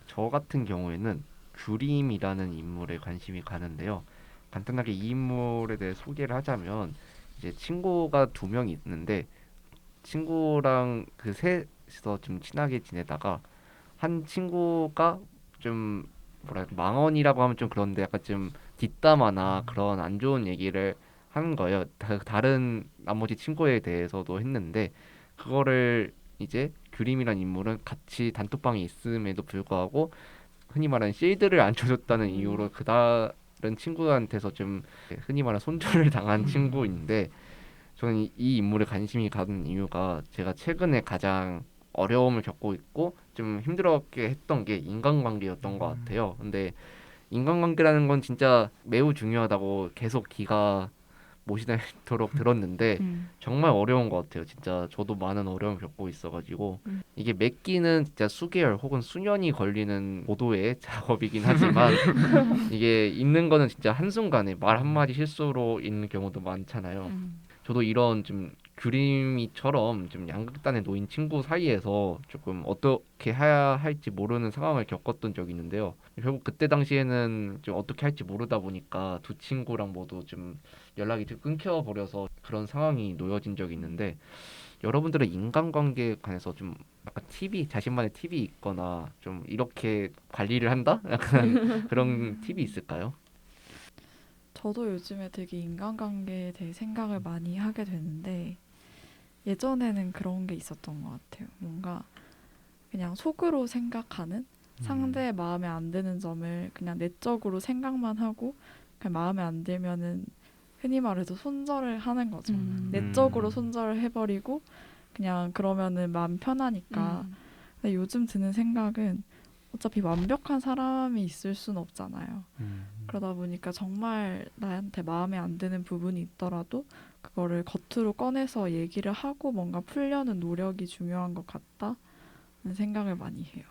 저 같은 경우에는 규림이라는 인물에 관심이 가는데요. 간단하게 이 인물에 대해 소개를 하자면 이제 친구가 2명 있는데 친구랑 그 셋이서 좀 친하게 지내다가 한 친구가 좀 뭐랄까 망언이라고 하면 좀 그런데 약간 좀 뒷담화나 그런 안 좋은 얘기를 하는 거예요. 다른 나머지 친구에 대해서도 했는데 그거를 이제 규림이란 인물은 같이 단톡방에 있음에도 불구하고 흔히 말하는 실드를 안 쳐줬다는 이유로 그 다른 친구한테서 좀 흔히 말하는 손절을 당한 친구인데 저는 이 인물에 관심이 가는 이유가 제가 최근에 가장 어려움을 겪고 있고 좀 힘들었게 했던 게 인간관계였던 것 같아요. 근데 인간관계라는 건 진짜 매우 중요하다고 계속 기가 못이도록 들었는데 정말 어려운 것 같아요. 진짜 저도 많은 어려움을 겪고 있어가지고 이게 맺기는 진짜 수개월 혹은 수년이 걸리는 고도의 작업이긴 하지만 이게 읽는 거는 진짜 한순간에 말 한마디 실수로 읽는 경우도 많잖아요. 저도 이런 좀 규림이처럼 좀 양극단에 놓인 친구 사이에서 조금 어떻게 해야 할지 모르는 상황을 겪었던 적이 있는데요. 결국 그때 당시에는 좀 어떻게 할지 모르다 보니까 두 친구랑 모두 좀 연락이 좀 끊겨버려서 그런 상황이 놓여진 적이 있는데 여러분들은 인간관계에 관해서 좀 약간 자신만의 팁이 있거나 좀 이렇게 관리를 한다? 약간 그런 팁이 있을까요? 저도 요즘에 되게 인간관계에 대해 생각을 많이 하게 되는데 예전에는 그런 게 있었던 것 같아요. 뭔가 그냥 속으로 생각하는 상대의 마음에 안 드는 점을 그냥 내적으로 생각만 하고 그냥 마음에 안 들면은 흔히 말해서 손절을 하는 거죠. 내적으로 손절을 해버리고 그냥 그러면은 마음 편하니까. 근데 요즘 드는 생각은 어차피 완벽한 사람이 있을 순 없잖아요. 그러다 보니까 정말 나한테 마음에 안 드는 부분이 있더라도 그거를 겉으로 꺼내서 얘기를 하고 뭔가 풀려는 노력이 중요한 것 같다는 생각을 많이 해요.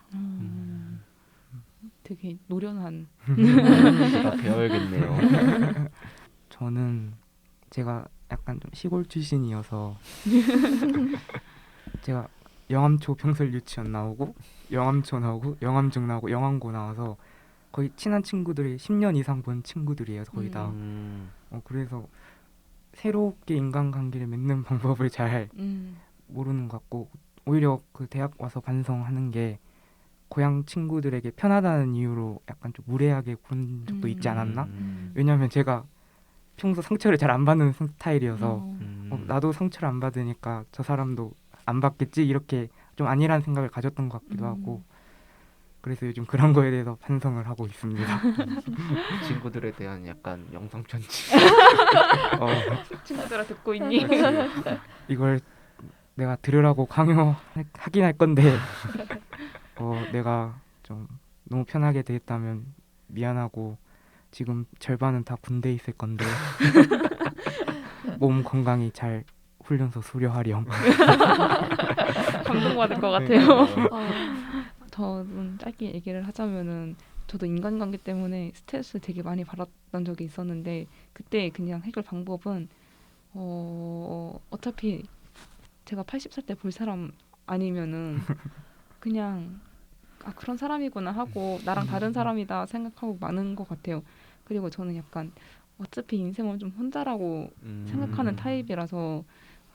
되게 노련한. 제가 배워야겠네요. 저는 제가 약간 좀 시골 출신이어서 제가 영암초 병설 유치원 나오고 영암초 나오고 영암중 나오고 영암고 나와서 거의 친한 친구들이 10년 이상 본 친구들이에요. 거의 다. 그래서 새롭게 인간관계를 맺는 방법을 잘 모르는 것 같고 오히려 그 대학 와서 반성하는 게 고향 친구들에게 편하다는 이유로 약간 좀 무례하게 군 적도 있지 않았나? 왜냐하면 제가 평소 상처를 잘 안 받는 스타일이어서 나도 상처를 안 받으니까 저 사람도 안 받겠지 이렇게 좀 아니라는 생각을 가졌던 것 같기도 하고 그래서 요즘 그런 거에 대해서 반성을 하고 있습니다. 친구들에 대한 약간 영상 편지. 친구들아 듣고 있니? 이걸 내가 들으라고 강요하긴 할 건데 내가 좀 너무 편하게 대했다면 미안하고 지금 절반은 다 군대에 있을 건데 몸 건강히 잘 훈련소 수료하렴. 감동받을 것 같아요. 아, 저는 짧게 얘기를 하자면은 저도 인간관계 때문에 스트레스 되게 많이 받았던 적이 있었는데 그때 그냥 해결 방법은 어차피 제가 80살 때 볼 사람 아니면은 그냥 그런 사람이구나 하고 나랑 다른 사람이다 생각하고 마는 것 같아요. 그리고 저는 약간 어차피 인생은 좀 혼자라고 생각하는 타입이라서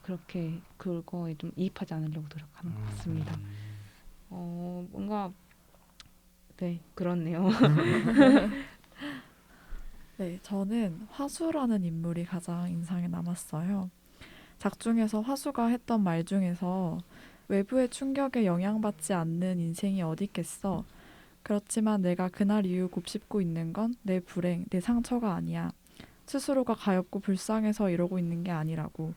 그렇게 그거에 좀 이입하지 않으려고 노력하는 것 같습니다. 뭔가 네 그렇네요. 네, 저는 화수라는 인물이 가장 인상에 남았어요. 작중에서 화수가 했던 말 중에서 외부의 충격에 영향받지 않는 인생이 어디 있겠어. 그렇지만 내가 그날 이후 곱씹고 있는 건 내 불행, 내 상처가 아니야. 스스로가 가엾고 불쌍해서 이러고 있는 게 아니라고.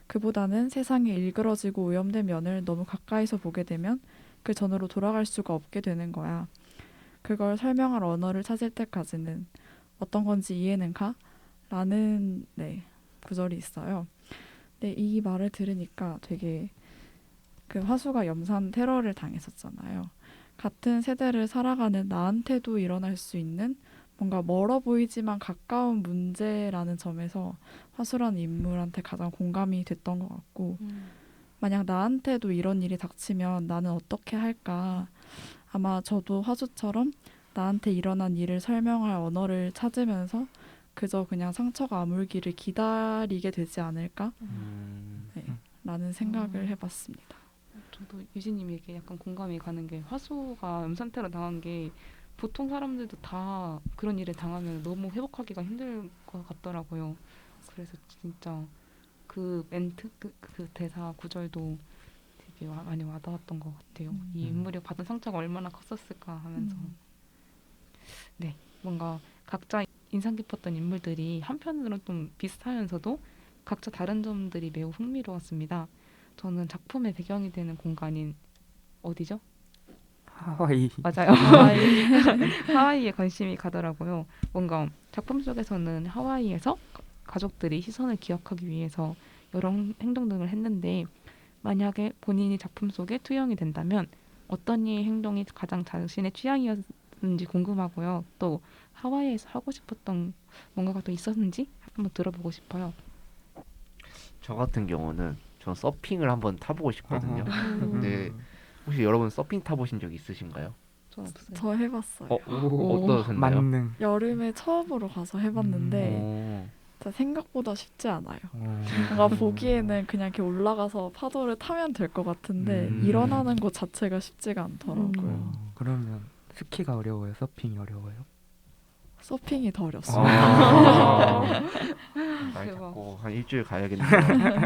그보다는 세상에 일그러지고 오염된 면을 너무 가까이서 보게 되면 그 전으로 돌아갈 수가 없게 되는 거야. 그걸 설명할 언어를 찾을 때까지는 어떤 건지 이해는 가? 라는 구절이 있어요. 근데 이 말을 들으니까 되게 그 화수가 염산 테러를 당했었잖아요. 같은 세대를 살아가는 나한테도 일어날 수 있는 뭔가 멀어 보이지만 가까운 문제라는 점에서 화수라는 인물한테 가장 공감이 됐던 것 같고 만약 나한테도 이런 일이 닥치면 나는 어떻게 할까? 아마 저도 화수처럼 나한테 일어난 일을 설명할 언어를 찾으면서 그저 그냥 상처가 아물기를 기다리게 되지 않을까? 라는 생각을 해봤습니다. 저도 유진님에게 약간 공감이 가는 게 화수가 염산테러 당한 게 보통 사람들도 다 그런 일을 당하면 너무 회복하기가 힘들 것 같더라고요. 그래서 진짜 그 멘트, 그 대사 구절도 되게 많이 와닿았던 것 같아요. 이 인물이 받은 상처가 얼마나 컸었을까 하면서 네, 뭔가 각자 인상 깊었던 인물들이 한편으로는 좀 비슷하면서도 각자 다른 점들이 매우 흥미로웠습니다. 저는 작품의 배경이 되는 공간인 어디죠? 하와이. 맞아요. 하와이에 관심이 가더라고요. 뭔가 작품 속에서는 하와이에서 가족들이 시선을 기억하기 위해서 여러 행동 등을 했는데 만약에 본인이 작품 속에 투영이 된다면 어떤 이의 행동이 가장 자신의 취향이었는지 궁금하고요. 또 하와이에서 하고 싶었던 뭔가가 또 있었는지 한번 들어보고 싶어요. 저 같은 경우는 전 서핑을 한번 타보고 싶거든요. 근데 혹시 여러분 서핑 타보신 적 있으신가요? 전 없어요. 저 해봤어요. 어떠셨나요? 만능. 여름에 처음으로 가서 해봤는데 진짜 생각보다 쉽지 않아요. 어, 뭔가 보기에는 그냥 이렇게 올라가서 파도를 타면 될 것 같은데 일어나는 것 자체가 쉽지가 않더라고요. 그러면 스키가 어려워요? 서핑이 어려워요? 서핑이 더 어렵습니다. 날 대박. 잡고 한 일주일 가야겠네요.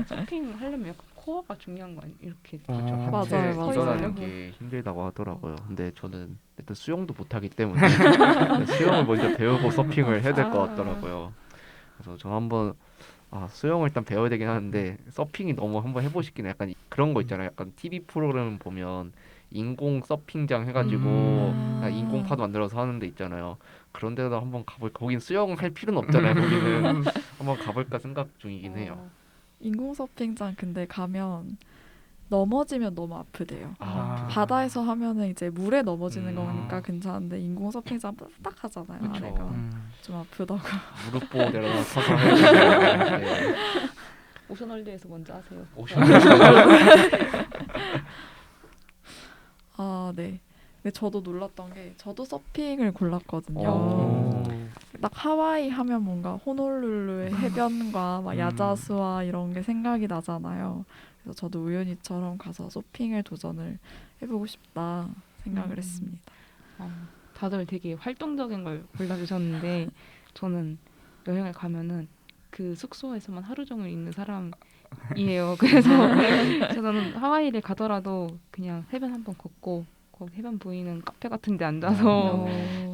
서핑 하려면 약간 코어가 중요한 거 아니에요? 이렇게 그렇죠. 맞아요, 하체 맞아요. 일어나는 게 힘들다고 하더라고요. 근데 저는 일단 수영도 못하기 때문에 일단 수영을 먼저 배우고 서핑을 해야 될 것 같더라고요. 그래서 저는 한번 수영을 일단 배워야 되긴 하는데 서핑이 너무 한번 해보고 싶긴 해요. 약간 그런 거 있잖아요. 약간 TV 프로그램 보면 인공 서핑장 해가지고 인공 파도 만들어서 하는 데 있잖아요. 그런 데다 한번 거긴 수영할 필요는 없잖아요. 거기는 한번 가볼까 생각 중이긴 해요. 인공 서핑장 근데 가면 넘어지면 너무 아프대요. 아. 바다에서 하면은 이제 물에 넘어지는 거니까 괜찮은데 인공 서핑장 딱 하잖아요. 그쵸. 아래가 좀 아프다고. 무릎 보호 내려가 서서 해야 되는데 오션월드에서 먼저 하세요. 오션 아, 네. 근데 저도 놀랐던 게 저도 서핑을 골랐거든요. 어. 딱 하와이 하면 뭔가 호놀룰루의 해변과 막 야자수와 이런 게 생각이 나잖아요. 그래서 저도 우연히처럼 가서 서핑을 도전을 해보고 싶다 생각을 했습니다. 다들 되게 활동적인 걸 골라주셨는데 저는 여행을 가면은 그 숙소에서만 하루 종일 있는 사람이에요. 그래서 저는 하와이를 가더라도 그냥 해변 한번 걷고 거기 해변 보이는 카페 같은 데 앉아서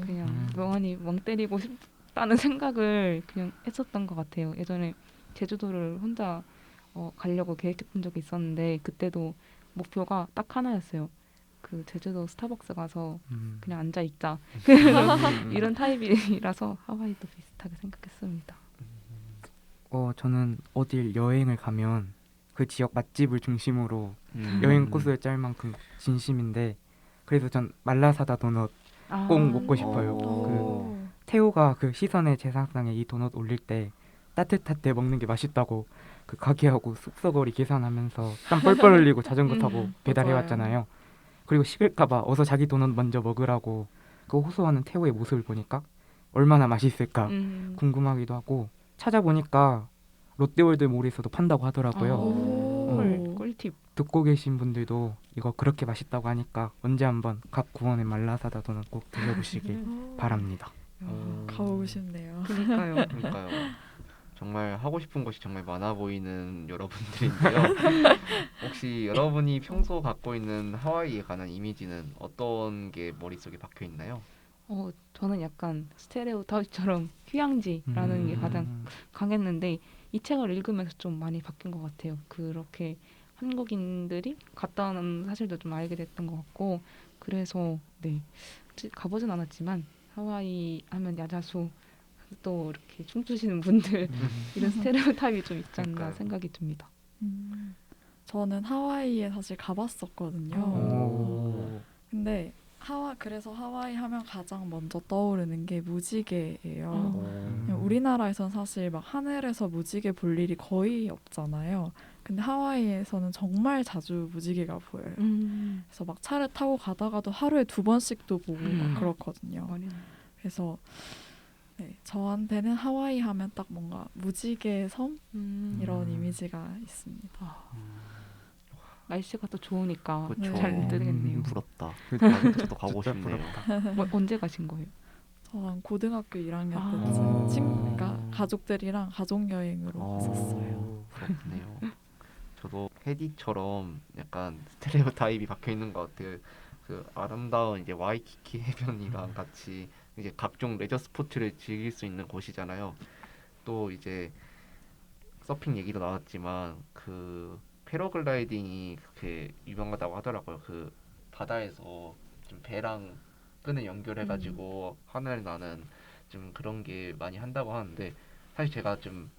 그냥 멍하니 멍 때리고 싶다는 생각을 그냥 했었던 것 같아요. 예전에 제주도를 혼자 가려고 계획했던 적이 있었는데 그때도 목표가 딱 하나였어요. 그 제주도 스타벅스 가서 그냥 앉아 있자. 이런 타입이라서 하와이도 비슷하게 생각했습니다. 저는 어딜 여행을 가면 그 지역 맛집을 중심으로 음. 여행 코스를 짤 만큼 진심인데 그래서 전 말라사다 도넛 꼭 먹고 싶어요. 오. 태호가 그 시선의 제상상에 이 도넛 올릴 때 따뜻할 때 먹는 게 맛있다고 그 가게하고 숙소거리 계산하면서 땀 뻘뻘 흘리고 자전거 타고 배달해 맞아요. 왔잖아요. 그리고 식을까봐 어서 자기 도넛 먼저 먹으라고 그 호소하는 태호의 모습을 보니까 얼마나 맛있을까 궁금하기도 하고 찾아보니까 롯데월드몰에서도 판다고 하더라고요. 오. 꿀팁. 듣고 계신 분들도 이거 그렇게 맛있다고 하니까 언제 한번 각 구원의 말라사다 도넛 꼭 드셔보시길 바랍니다. 가보고 싶네요. 그러니까요. 그러니까요. 정말 하고 싶은 것이 정말 많아 보이는 여러분들인데요. 혹시 여러분이 평소 갖고 있는 하와이에 관한 이미지는 어떤 게 머릿속에 박혀 있나요? 저는 약간 스테레오타입처럼 휴양지라는 게 가장 강했는데 이 책을 읽으면서 좀 많이 바뀐 것 같아요. 그렇게 한국인들이 갔다 오는 사실도 좀 알게 됐던 것 같고 그래서 네 가보진 않았지만 하와이 하면 야자수 또 이렇게 춤추시는 분들 이런 스테레오타입이 좀 있지 않나 그러니까요. 생각이 듭니다. 저는 하와이에 사실 가봤었거든요. 오. 근데 그래서 하와이 하면 가장 먼저 떠오르는 게 무지개예요. 그냥 우리나라에선 사실 막 하늘에서 무지개 볼 일이 거의 없잖아요. 근데 하와이에서는 정말 자주 무지개가 보여요. 그래서 막 차를 타고 가다가도 하루에 2번씩도 보고 막 그렇거든요. 그래서 네, 저한테는 하와이 하면 딱 뭔가 무지개 섬 이런 이미지가 있습니다. 날씨가 또 좋으니까 그쵸. 잘 되겠네요. 부럽다. 그쵸. 저도 가고 진짜 싶네요. 언제 가신 거예요? 저는 고등학교 1학년 아. 때쯤 그러니까 가족들이랑 가족 여행으로 갔었어요. 부럽네요. 저도 헤디처럼 약간 스테레오타입이 박혀 있는 것 같아요. 그 아름다운 이제 와이키키 해변이랑 같이 이제 각종 레저 스포츠를 즐길 수 있는 곳이잖아요. 또 이제 서핑 얘기도 나왔지만 그 패러글라이딩이 그렇게 유명하다고 하더라고요. 그 바다에서 좀 배랑 끈을 연결해가지고 하늘 나는 좀 그런 게 많이 한다고 하는데 사실 제가 좀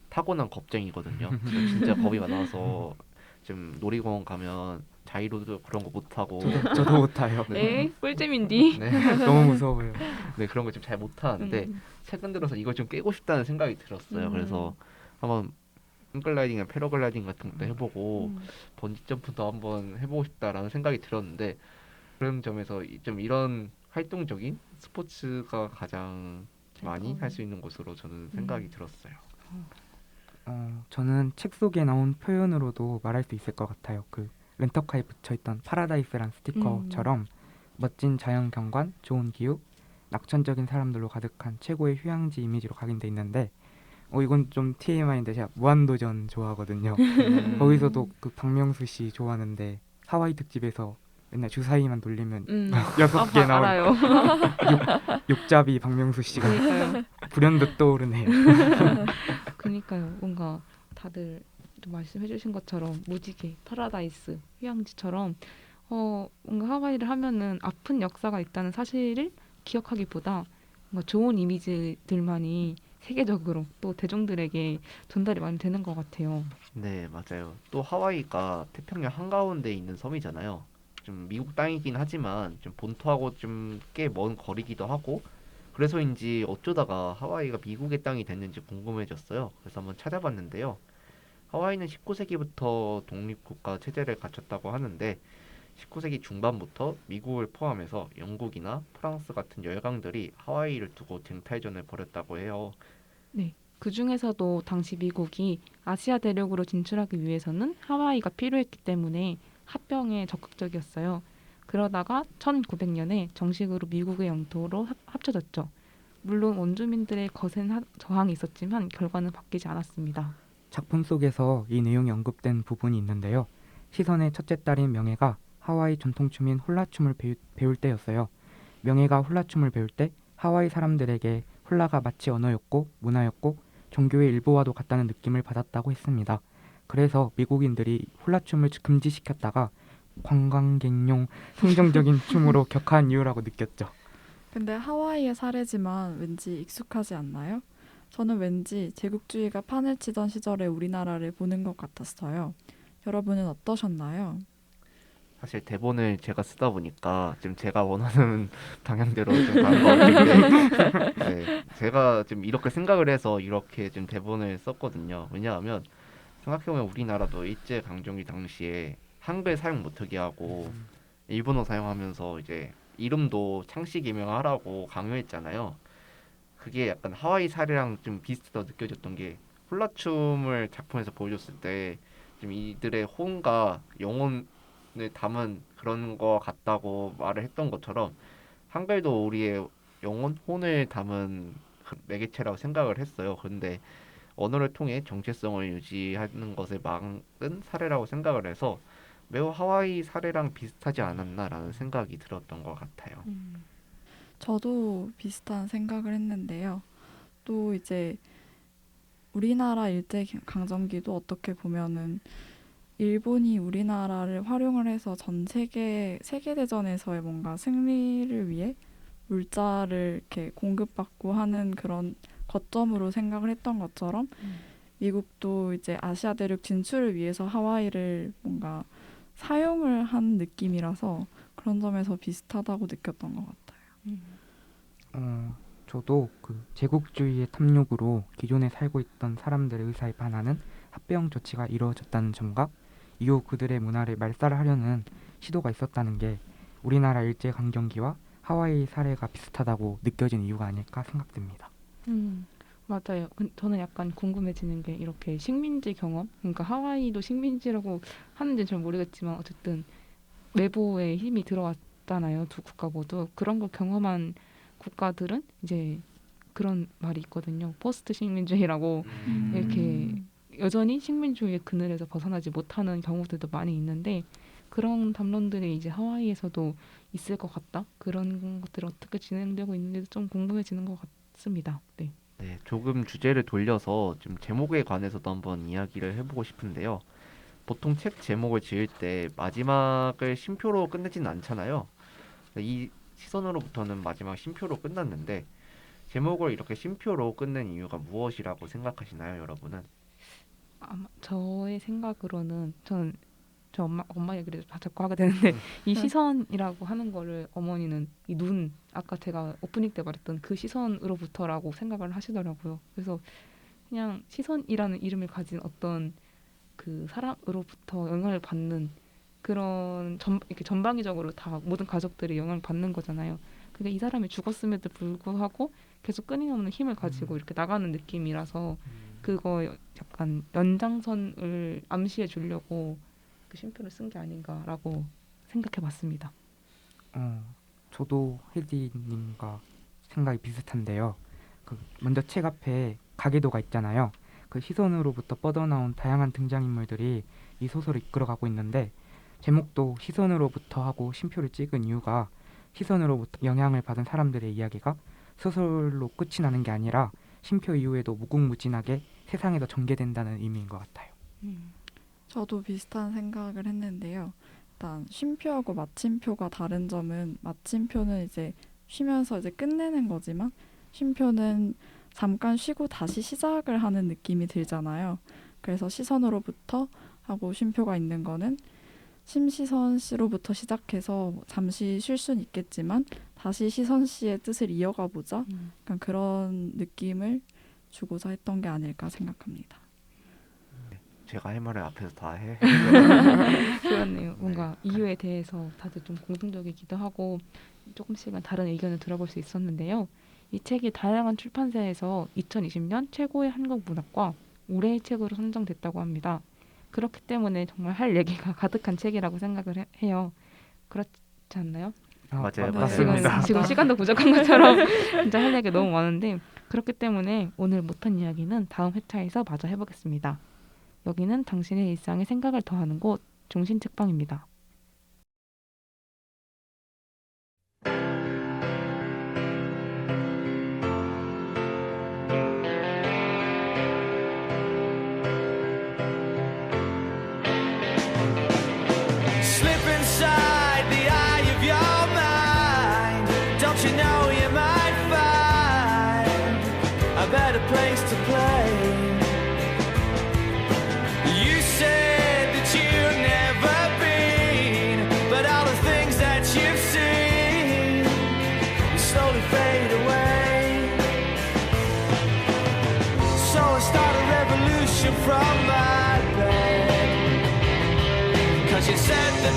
타고난 겁쟁이거든요. 진짜 겁이 많아서 좀 놀이공원 가면 자이로드 그런 거 못 타고 저도 못 타요. 네, 꿀잼인디. 네, 너무 무서워요. 네 그런 거 좀 잘 못 타는데 최근 들어서 이걸 좀 깨고 싶다는 생각이 들었어요. 그래서 한번 잉글라이딩이나 패러글라이딩 같은 것도 해보고 번지 점프도 한번 해보고 싶다라는 생각이 들었는데 그런 점에서 좀 이런 활동적인 스포츠가 가장 많이 할 수 있는 곳으로 저는 생각이 들었어요. 저는 책 속에 나온 표현으로도 말할 수 있을 것 같아요. 그 렌터카에 붙여있던 파라다이스란 스티커처럼 멋진 자연 경관, 좋은 기후, 낙천적인 사람들로 가득한 최고의 휴양지 이미지로 각인돼 있는데 이건 좀 TMI인데 제가 무한도전 좋아하거든요. 거기서도 그 박명수 씨 좋아하는데 하와이 특집에서 맨날 주사위만 돌리면 6개 나온 알아요. 육잡이 박명수 씨가 그러니까요. 불현듯 떠오르네요. 그러니까요. 뭔가 다들 좀 말씀해주신 것처럼 무지개, 파라다이스, 휴양지처럼 뭔가 하와이를 하면은 아픈 역사가 있다는 사실을 기억하기보다 뭔가 좋은 이미지들만이 세계적으로 또 대중들에게 전달이 많이 되는 것 같아요. 네, 맞아요. 또 하와이가 태평양 한가운데 있는 섬이잖아요. 좀 미국 땅이긴 하지만 좀 본토하고 좀 꽤 먼 거리기도 하고 그래서인지 어쩌다가 하와이가 미국의 땅이 됐는지 궁금해졌어요. 그래서 한번 찾아봤는데요. 하와이는 19세기부터 독립국가 체제를 갖췄다고 하는데 19세기 중반부터 미국을 포함해서 영국이나 프랑스 같은 열강들이 하와이를 두고 쟁탈전을 벌였다고 해요. 네. 그 중에서도 당시 미국이 아시아 대륙으로 진출하기 위해서는 하와이가 필요했기 때문에 합병에 적극적이었어요. 그러다가 1900년에 정식으로 미국의 영토로 합쳐졌죠. 물론 원주민들의 거센 저항이 있었지만 결과는 바뀌지 않았습니다. 작품 속에서 이 내용이 언급된 부분이 있는데요. 시선의 첫째 딸인 명예가 하와이 전통춤인 훌라춤을 배울 때였어요. 명예가 훌라춤을 배울 때 하와이 사람들에게 훌라가 마치 언어였고 문화였고 종교의 일부와도 같다는 느낌을 받았다고 했습니다. 그래서 미국인들이 훌라춤을 금지시켰다가 관광객용 성정적인 춤으로 격화한 이유라고 느꼈죠. 근데 하와이의 사례지만 왠지 익숙하지 않나요? 저는 왠지 제국주의가 판을 치던 시절의 우리나라를 보는 것 같았어요. 여러분은 어떠셨나요? 사실 대본을 제가 쓰다 보니까 지금 제가 원하는 방향대로 좀 간 것 같은데 네, 제가 지금 이렇게 생각을 해서 이렇게 좀 대본을 썼거든요. 왜냐하면 생각해보면 우리나라도 일제 강점기 당시에 한글 사용 못하게 하고 일본어 사용하면서 이제 이름도 창씨 개명하라고 강요했잖아요. 그게 약간 하와이 사례랑 좀 비슷하다고 느껴졌던 게 훌라춤을 작품에서 보여줬을 때 좀 이들의 호응과 영혼을 담은 그런 거 같다고 말을 했던 것처럼 한글도 우리의 영혼, 혼을 담은 그 매개체라고 생각을 했어요. 그런데 언어를 통해 정체성을 유지하는 것을 막은 사례라고 생각을 해서 매우 하와이 사례랑 비슷하지 않았나라는 생각이 들었던 것 같아요. 저도 비슷한 생각을 했는데요. 또 이제 우리나라 일제강점기도 어떻게 보면은 일본이 우리나라를 활용을 해서 전 세계대전에서의 뭔가 승리를 위해 물자를 이렇게 공급받고 하는 그런 거점으로 생각을 했던 것처럼 미국도 이제 아시아 대륙 진출을 위해서 하와이를 뭔가 사용을 한 느낌이라서 그런 점에서 비슷하다고 느꼈던 것 같아요. 저도 그 제국주의의 탐욕으로 기존에 살고 있던 사람들의 의사에 반하는 합병 조치가 이루어졌다는 점과 이후 그들의 문화를 말살하려는 시도가 있었다는 게 우리나라 일제강점기와 하와이 사례가 비슷하다고 느껴진 이유가 아닐까 생각됩니다. 맞아요. 저는 약간 궁금해지는 게 이렇게 식민지 경험, 그러니까 하와이도 식민지라고 하는지 잘 모르겠지만 어쨌든 외부의 힘이 들어왔잖아요. 두 국가 모두. 그런 걸 경험한 국가들은 이제 그런 말이 있거든요. 포스트 식민주의라고 이렇게 여전히 식민주의의 그늘에서 벗어나지 못하는 경우들도 많이 있는데 그런 담론들이 이제 하와이에서도 있을 것 같다. 그런 것들이 어떻게 진행되고 있는지도 좀 궁금해지는 것 같습니다. 네. 네, 조금 주제를 돌려서 좀 제목에 관해서도 한번 이야기를 해보고 싶은데요. 보통 책 제목을 지을 때 마지막을 쉼표로 끝내지는 않잖아요. 이 시선으로부터는 마지막 쉼표로 끝났는데 제목을 이렇게 쉼표로 끝낸 이유가 무엇이라고 생각하시나요, 여러분은? 아마 저의 생각으로는 저는 저 엄마 얘기를 자꾸 하게 되는데 이 시선이라고 하는 거를 어머니는 이 눈 아까 제가 오프닝 때 말했던 그 시선으로부터라고 생각을 하시더라고요. 그래서 그냥 시선이라는 이름을 가진 어떤 그 사람으로부터 영향을 받는 그런 이렇게 전방위적으로 다 모든 가족들이 영향을 받는 거잖아요. 그게 이 사람이 죽었음에도 불구하고 계속 끊임없는 힘을 가지고 이렇게 나가는 느낌이라서 그거 약간 연장선을 암시해 주려고 그 쉼표를 쓴 게 아닌가라고 생각해봤습니다. 저도 혜디님과 생각이 비슷한데요. 그 먼저 책 앞에 가계도가 있잖아요. 그 시선으로부터 뻗어나온 다양한 등장인물들이 이 소설을 이끌어가고 있는데 제목도 시선으로부터 하고 쉼표를 찍은 이유가 시선으로부터 영향을 받은 사람들의 이야기가 소설로 끝이 나는 게 아니라 쉼표 이후에도 무궁무진하게 세상에서 전개된다는 의미인 것 같아요. 저도 비슷한 생각을 했는데요. 일단 쉼표하고 마침표가 다른 점은 마침표는 이제 쉬면서 이제 끝내는 거지만 쉼표는 잠깐 쉬고 다시 시작을 하는 느낌이 들잖아요. 그래서 시선으로부터 하고 쉼표가 있는 거는 심시선 씨로부터 시작해서 잠시 쉴 수는 있겠지만 다시 시선 씨의 뜻을 이어가 보자. 약간 그런 느낌을 주고자 했던 게 아닐까 생각합니다. 제가 할 말을 앞에서 다 해. 그렇네요. 뭔가 이유에 대해서 다들 좀 공통적이기도 하고 조금씩은 다른 의견을 들어볼 수 있었는데요. 이 책이 다양한 출판사에서 2020년 최고의 한국 문학과 올해의 책으로 선정됐다고 합니다. 그렇기 때문에 정말 할 얘기가 가득한 책이라고 생각을 해요. 그렇지 않나요? 맞아요, 맞습니다. 지금 시간도 부족한 것처럼 진짜 할 얘기 너무 많은데 그렇기 때문에 오늘 못한 이야기는 다음 회차에서 마저 해보겠습니다. 여기는 당신의 일상에 생각을 더하는 곳 종신책방입니다. Slip inside the eye of your mind. Don't you know you might find a better place to play? You said that you've never been, but all the things that you've seen slowly fade away. So I start a revolution from my bed. 'Cause you said that